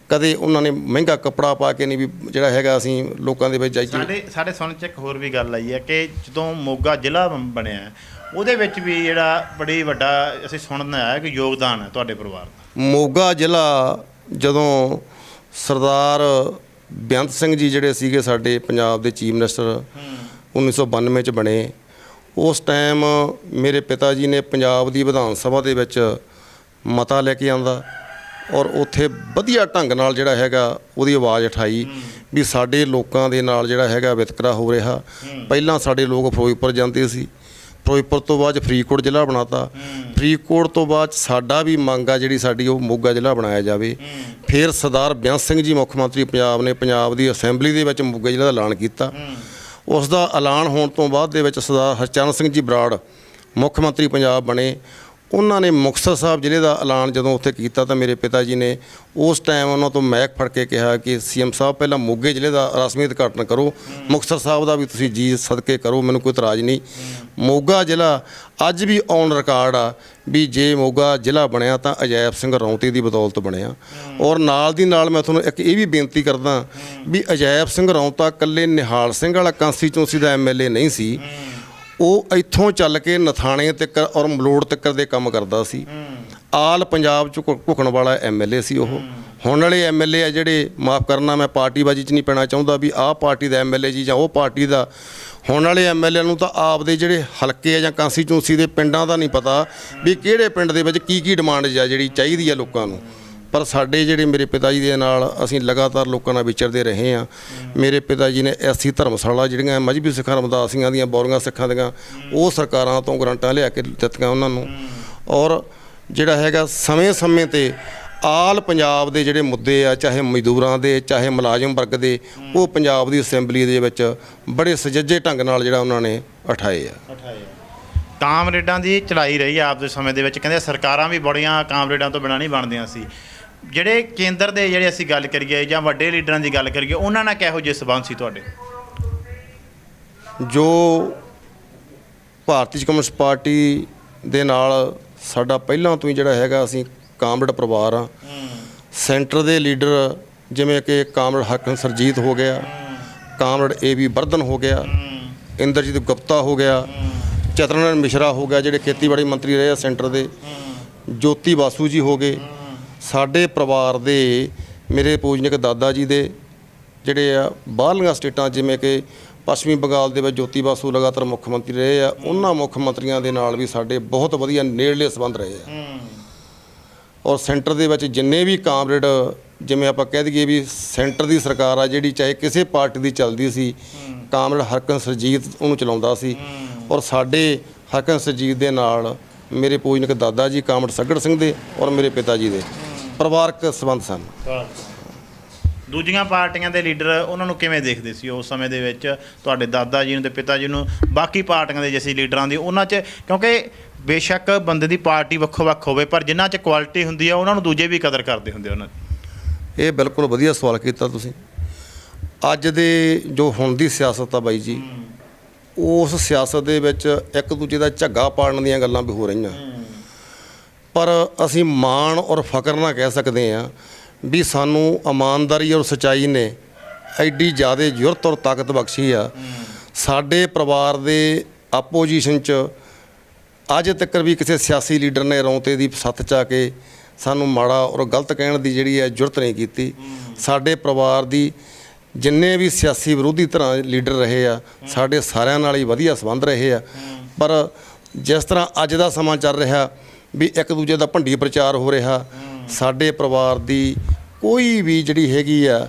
ਕਦੇ ਉਹਨਾਂ ਨੇ ਮਹਿੰਗਾ ਕੱਪੜਾ ਪਾ ਕੇ ਨਹੀਂ ਵੀ ਜਿਹੜਾ ਹੈਗਾ ਅਸੀਂ ਲੋਕਾਂ ਦੇ ਵਿੱਚ ਜਾਈਏ। ਸਾਡੇ ਸੁਣ 'ਚ ਇੱਕ ਹੋਰ ਵੀ ਗੱਲ ਆਈ ਹੈ ਕਿ ਜਦੋਂ ਮੋਗਾ ਜ਼ਿਲ੍ਹਾ ਬਣਿਆ ਉਹਦੇ ਵਿੱਚ ਵੀ ਜਿਹੜਾ ਬੜੀ ਵੱਡਾ ਅਸੀਂ ਸੁਣਨ ਆਇਆ ਕਿ ਯੋਗਦਾਨ ਹੈ ਤੁਹਾਡੇ ਪਰਿਵਾਰ ਦਾ। ਮੋਗਾ ਜ਼ਿਲ੍ਹਾ ਜਦੋਂ ਸਰਦਾਰ ਬੇਅੰਤ ਸਿੰਘ ਜੀ ਜਿਹੜੇ ਸੀਗੇ ਸਾਡੇ ਪੰਜਾਬ ਦੇ ਚੀਫ ਮਿਨਿਸਟਰ 1992 'ਚ ਬਣੇ, ਉਸ ਟਾਈਮ ਮੇਰੇ ਪਿਤਾ ਜੀ ਨੇ ਪੰਜਾਬ ਦੀ ਵਿਧਾਨ ਸਭਾ ਦੇ ਵਿੱਚ ਮਤਾ ਲੈ ਕੇ ਆਂਦਾ ਔਰ ਉੱਥੇ ਵਧੀਆ ਢੰਗ ਨਾਲ ਜਿਹੜਾ ਹੈਗਾ ਉਹਦੀ ਆਵਾਜ਼ ਉਠਾਈ ਵੀ ਸਾਡੇ ਲੋਕਾਂ ਦੇ ਨਾਲ ਜਿਹੜਾ ਹੈਗਾ ਵਿਤਕਰਾ ਹੋ ਰਿਹਾ। ਪਹਿਲਾਂ ਸਾਡੇ ਲੋਕ ਫਿਰੋਜ਼ਪੁਰ ਜਾਂਦੇ ਸੀ, ਫਿਰੋਜ਼ਪੁਰ ਤੋਂ ਬਾਅਦ ਫਰੀਦਕੋਟ ਜ਼ਿਲ੍ਹਾ ਬਣਾਤਾ, ਫਰੀਦਕੋਟ ਤੋਂ ਬਾਅਦ ਸਾਡਾ ਵੀ ਮੰਗ ਆ ਜਿਹੜੀ ਸਾਡੀ ਉਹ ਮੋਗਾ ਜ਼ਿਲ੍ਹਾ ਬਣਾਇਆ ਜਾਵੇ। ਫਿਰ ਸਰਦਾਰ ਬੇਅੰਤ ਸਿੰਘ ਜੀ ਮੁੱਖ ਮੰਤਰੀ ਪੰਜਾਬ ਨੇ ਪੰਜਾਬ ਦੀ ਅਸੈਂਬਲੀ ਦੇ ਵਿੱਚ ਮੋਗਾ ਜ਼ਿਲ੍ਹਾ ਦਾ ਐਲਾਨ ਕੀਤਾ। ਉਸ ਦਾ ਐਲਾਨ ਹੋਣ ਤੋਂ ਬਾਅਦ ਦੇ ਵਿੱਚ ਸਰਦਾਰ ਹਰਚਰਨ ਸਿੰਘ ਜੀ ਬਰਾੜ ਮੁੱਖ ਮੰਤਰੀ ਪੰਜਾਬ ਬਣੇ। ਉਹਨਾਂ ਨੇ ਮੁਕਤਸਰ ਸਾਹਿਬ ਜ਼ਿਲ੍ਹੇ ਦਾ ਐਲਾਨ ਜਦੋਂ ਉੱਥੇ ਕੀਤਾ ਤਾਂ ਮੇਰੇ ਪਿਤਾ ਜੀ ਨੇ ਉਸ ਟਾਈਮ ਉਹਨਾਂ ਤੋਂ ਮੈਕ ਫੜ ਕੇ ਕਿਹਾ ਕਿ CM ਸਾਹਿਬ ਪਹਿਲਾਂ ਮੋਗੇ ਜ਼ਿਲ੍ਹੇ ਦਾ ਰਸਮੀ ਉਦਘਾਟਨ ਕਰੋ, ਮੁਕਤਸਰ ਸਾਹਿਬ ਦਾ ਵੀ ਤੁਸੀਂ ਜੀ ਸਦਕੇ ਕਰੋ, ਮੈਨੂੰ ਕੋਈ ਇਤਰਾਜ਼ ਨਹੀਂ। ਮੋਗਾ ਜ਼ਿਲ੍ਹਾ ਅੱਜ ਵੀ ਔਨ ਰਿਕਾਰਡ ਆ ਵੀ ਜੇ ਮੋਗਾ ਜ਼ਿਲ੍ਹਾ ਬਣਿਆ ਤਾਂ ਅਜੈਬ ਸਿੰਘ ਰੌਂਤੀ ਦੀ ਬਦੌਲਤ ਬਣਿਆ। ਔਰ ਨਾਲ ਦੀ ਨਾਲ ਮੈਂ ਤੁਹਾਨੂੰ ਇੱਕ ਇਹ ਵੀ ਬੇਨਤੀ ਕਰਦਾ ਵੀ ਅਜੈਬ ਸਿੰਘ ਰੌਂਤਾ ਇਕੱਲੇ ਨਿਹਾਲ ਸਿੰਘ ਵਾਲਾ ਕਾਂਸਟੀਚੁਐਂਸੀ ਦਾ MLA ਨਹੀਂ ਸੀ, ਉਹ ਇੱਥੋਂ ਚੱਲ ਕੇ ਨਥਾਣੇ ਤੱਕ ਔਰ ਮਲੋੜ ਤੱਕ ਦੇ ਕੰਮ ਕਰਦਾ ਸੀ। ਆਲ ਪੰਜਾਬ 'ਚ ਘੁਕਣ ਵਾਲਾ MLA ਸੀ ਉਹ। ਹੁਣ ਵਾਲੇ MLA ਆ ਜਿਹੜੇ, ਮਾਫ਼ ਕਰਨਾ ਮੈਂ ਪਾਰਟੀਬਾਜ਼ੀ 'ਚ ਨਹੀਂ ਪੈਣਾ ਚਾਹੁੰਦਾ ਵੀ ਆਹ ਪਾਰਟੀ ਦਾ MLA ਜੀ ਜਾਂ ਉਹ ਪਾਰਟੀ ਦਾ। ਹੁਣ ਵਾਲੇ MLA ਨੂੰ ਤਾਂ ਆਪਦੇ ਜਿਹੜੇ ਹਲਕੇ ਆ ਜਾਂ ਕਾਂਸਟੀਚੁਐਂਸੀ ਦੇ ਪਿੰਡਾਂ ਦਾ ਨਹੀਂ ਪਤਾ ਵੀ ਕਿਹੜੇ ਪਿੰਡ ਦੇ ਵਿੱਚ ਕੀ ਡਿਮਾਂਡ ਆ ਜਿਹੜੀ ਚਾਹੀਦੀ ਆ ਲੋਕਾਂ ਨੂੰ। ਪਰ ਸਾਡੇ ਜਿਹੜੇ ਮੇਰੇ ਪਿਤਾ ਜੀ ਦੇ ਨਾਲ ਅਸੀਂ ਲਗਾਤਾਰ ਲੋਕਾਂ ਨਾਲ ਵਿਚਰਦੇ ਰਹੇ ਹਾਂ। ਮੇਰੇ ਪਿਤਾ ਜੀ ਨੇ ਐਸੀ ਧਰਮਸ਼ਾਲਾ ਜਿਹੜੀਆਂ ਮਜ਼੍ਹਬੀ ਸਿੱਖਾਂ ਰਮਦਾਸੀਆਂ ਦੀਆਂ ਬੌਰੀਆਂ ਸਿੱਖਾਂ ਦੀਆਂ ਉਹ ਸਰਕਾਰਾਂ ਤੋਂ ਗਰੰਟਾਂ ਲਿਆ ਕੇ ਦਿੱਤੀਆਂ ਉਹਨਾਂ ਨੂੰ। ਔਰ ਜਿਹੜਾ ਹੈਗਾ ਸਮੇਂ 'ਤੇ ਆਲ ਪੰਜਾਬ ਦੇ ਜਿਹੜੇ ਮੁੱਦੇ ਆ, ਚਾਹੇ ਮਜ਼ਦੂਰਾਂ ਦੇ ਚਾਹੇ ਮੁਲਾਜ਼ਮ ਵਰਗ ਦੇ, ਉਹ ਪੰਜਾਬ ਦੀ ਅਸੈਂਬਲੀ ਦੇ ਵਿੱਚ ਬੜੇ ਸੁਚੱਜੇ ਢੰਗ ਨਾਲ ਜਿਹੜਾ ਉਹਨਾਂ ਨੇ ਉਠਾਏ ਆ। ਕਾਮਰੇਡਾਂ ਦੀ ਚੜਾਈ ਰਹੀ ਆਪ ਦੇ ਸਮੇਂ ਦੇ ਵਿੱਚ, ਕਹਿੰਦੇ ਸਰਕਾਰਾਂ ਵੀ ਬੜੀਆਂ ਕਾਮਰੇਡਾਂ ਤੋਂ ਬਿਨਾਂ ਨਹੀਂ ਬਣਦੀਆਂ ਸੀ। ਜਿਹੜੇ ਕੇਂਦਰ ਦੇ ਜਿਹੜੇ ਅਸੀਂ ਗੱਲ ਕਰੀਏ ਜਾਂ ਵੱਡੇ ਲੀਡਰਾਂ ਦੀ ਗੱਲ ਕਰੀਏ, ਉਹਨਾਂ ਨਾਲ ਕਿਹੋ ਜਿਹੇ ਸਬੰਧ ਸੀ ਤੁਹਾਡੇ? ਜੋ ਭਾਰਤੀ ਕਮਿਊਨਿਸਟ ਪਾਰਟੀ ਦੇ ਨਾਲ ਸਾਡਾ ਪਹਿਲਾਂ ਤੋਂ ਹੀ ਜਿਹੜਾ ਹੈਗਾ ਅਸੀਂ ਕਾਮਰੇਡ ਪਰਿਵਾਰ ਆ। ਸੈਂਟਰ ਦੇ ਲੀਡਰ ਜਿਵੇਂ ਕਿ ਕਾਮਰੇਡ ਹਕਨ ਸਰਜੀਤ ਹੋ ਗਿਆ, ਕਾਮਰੇਡ AB ਵਰਧਨ ਹੋ ਗਿਆ, ਇੰਦਰਜੀਤ ਗੁਪਤਾ ਹੋ ਗਿਆ, ਚਤਰਨ ਮਿਸ਼ਰਾ ਹੋ ਗਿਆ ਜਿਹੜੇ ਖੇਤੀਬਾੜੀ ਮੰਤਰੀ ਰਹੇ ਆ ਸੈਂਟਰ ਦੇ, ਜੋਤੀ ਬਾਸੂ ਜੀ ਹੋ ਗਏ। ਸਾਡੇ ਪਰਿਵਾਰ ਦੇ ਮੇਰੇ ਪੂਜਨਿਕ ਦਾਦਾ ਜੀ ਦੇ ਜਿਹੜੇ ਆ ਬਾਹਰਲੀਆਂ ਸਟੇਟਾਂ ਜਿਵੇਂ ਕਿ ਪੱਛਮੀ ਬੰਗਾਲ ਦੇ ਵਿੱਚ ਜੋਤੀ ਬਾਸੂ ਲਗਾਤਾਰ ਮੁੱਖ ਮੰਤਰੀ ਰਹੇ ਆ, ਉਹਨਾਂ ਮੁੱਖ ਮੰਤਰੀਆਂ ਦੇ ਨਾਲ ਵੀ ਸਾਡੇ ਬਹੁਤ ਵਧੀਆ ਨੇੜਲੇ ਸੰਬੰਧ ਰਹੇ ਆ। ਔਰ ਸੈਂਟਰ ਦੇ ਵਿੱਚ ਜਿੰਨੇ ਵੀ ਕਾਮਰੇਡ, ਜਿਵੇਂ ਆਪਾਂ ਕਹਿ ਦਈਏ ਵੀ ਸੈਂਟਰ ਦੀ ਸਰਕਾਰ ਆ ਜਿਹੜੀ ਚਾਹੇ ਕਿਸੇ ਪਾਰਟੀ ਦੀ ਚੱਲਦੀ ਸੀ, ਕਾਮਰੇਡ ਹਰਕਨ ਸਰਜੀਤ ਉਹਨੂੰ ਚਲਾਉਂਦਾ ਸੀ। ਔਰ ਸਾਡੇ ਹਰਕਨ ਸਰਜੀਤ ਦੇ ਨਾਲ ਮੇਰੇ ਪੂਜਨਿਕ ਦਾਦਾ ਜੀ ਕਾਮਰੇਡ ਸੱਗੜ ਸਿੰਘ ਦੇ ਔਰ ਮੇਰੇ ਪਿਤਾ ਜੀ ਦੇ ਪਰਿਵਾਰਕ ਸੰਬੰਧ ਸਨ। ਦੂਜੀਆਂ ਪਾਰਟੀਆਂ ਦੇ ਲੀਡਰ ਉਹਨਾਂ ਨੂੰ ਕਿਵੇਂ ਦੇਖਦੇ ਸੀ ਉਸ ਸਮੇਂ ਦੇ ਵਿੱਚ, ਤੁਹਾਡੇ ਦਾਦਾ ਜੀ ਨੂੰ ਤੇ ਪਿਤਾ ਜੀ ਨੂੰ? ਬਾਕੀ ਪਾਰਟੀਆਂ ਦੇ ਜਿਵੇਂ ਲੀਡਰਾਂ ਦੀ ਉਹਨਾਂ 'ਚ, ਕਿਉਂਕਿ ਬੇਸ਼ੱਕ ਬੰਦੇ ਦੀ ਪਾਰਟੀ ਵੱਖੋ ਵੱਖ ਹੋਵੇ ਪਰ ਜਿਨ੍ਹਾਂ 'ਚ ਕੁਆਲਿਟੀ ਹੁੰਦੀ ਆ ਉਹਨਾਂ ਨੂੰ ਦੂਜੇ ਵੀ ਕਦਰ ਕਰਦੇ ਹੁੰਦੇ ਉਹਨਾਂ 'ਚ। ਇਹ ਬਿਲਕੁਲ ਵਧੀਆ ਸਵਾਲ ਕੀਤਾ ਤੁਸੀਂ। ਅੱਜ ਦੇ ਜੋ ਹੁਣ ਦੀ ਸਿਆਸਤ ਆ ਬਾਈ ਜੀ, ਉਸ ਸਿਆਸਤ ਦੇ ਵਿੱਚ ਇੱਕ ਦੂਜੇ ਦਾ ਝੱਗਾ ਪਾੜਨ ਦੀਆਂ ਗੱਲਾਂ ਵੀ ਹੋ ਰਹੀਆਂ, ਪਰ ਅਸੀਂ ਮਾਣ ਔਰ ਫਕਰ ਨਾਲ ਕਹਿ ਸਕਦੇ ਹਾਂ ਵੀ ਸਾਨੂੰ ਇਮਾਨਦਾਰੀ ਔਰ ਸੱਚਾਈ ਨੇ ਐਡੀ ਜ਼ਿਆਦਾ ਜੁਰਤ ਔਰ ਤਾਕਤ ਬਖਸ਼ੀ ਆ। ਸਾਡੇ ਪਰਿਵਾਰ ਦੇ ਆਪੋਜੀਸ਼ਨ 'ਚ ਅੱਜ ਤੱਕ ਵੀ ਕਿਸੇ ਸਿਆਸੀ ਲੀਡਰ ਨੇ ਰੌਂਤੇ ਦੀ ਸੱਥ 'ਚ ਆ ਕੇ ਸਾਨੂੰ ਮਾੜਾ ਔਰ ਗਲਤ ਕਹਿਣ ਦੀ ਜਿਹੜੀ ਹੈ ਜੁਰਤ ਨਹੀਂ ਕੀਤੀ। ਸਾਡੇ ਪਰਿਵਾਰ ਦੀ ਜਿੰਨੇ ਵੀ ਸਿਆਸੀ ਵਿਰੋਧੀ ਧਿਰਾਂ ਲੀਡਰ ਰਹੇ ਆ, ਸਾਡੇ ਸਾਰਿਆਂ ਨਾਲ ਹੀ ਵਧੀਆ ਸੰਬੰਧ ਰਹੇ ਆ। ਪਰ ਜਿਸ ਤਰ੍ਹਾਂ ਅੱਜ ਦਾ ਸਮਾਂ ਚੱਲ ਰਿਹਾ ਵੀ ਇੱਕ ਦੂਜੇ ਦਾ ਭੰਡੀ ਪ੍ਰਚਾਰ ਹੋ ਰਿਹਾ, ਸਾਡੇ ਪਰਿਵਾਰ ਦੀ ਕੋਈ ਵੀ ਜਿਹੜੀ ਹੈਗੀ ਆ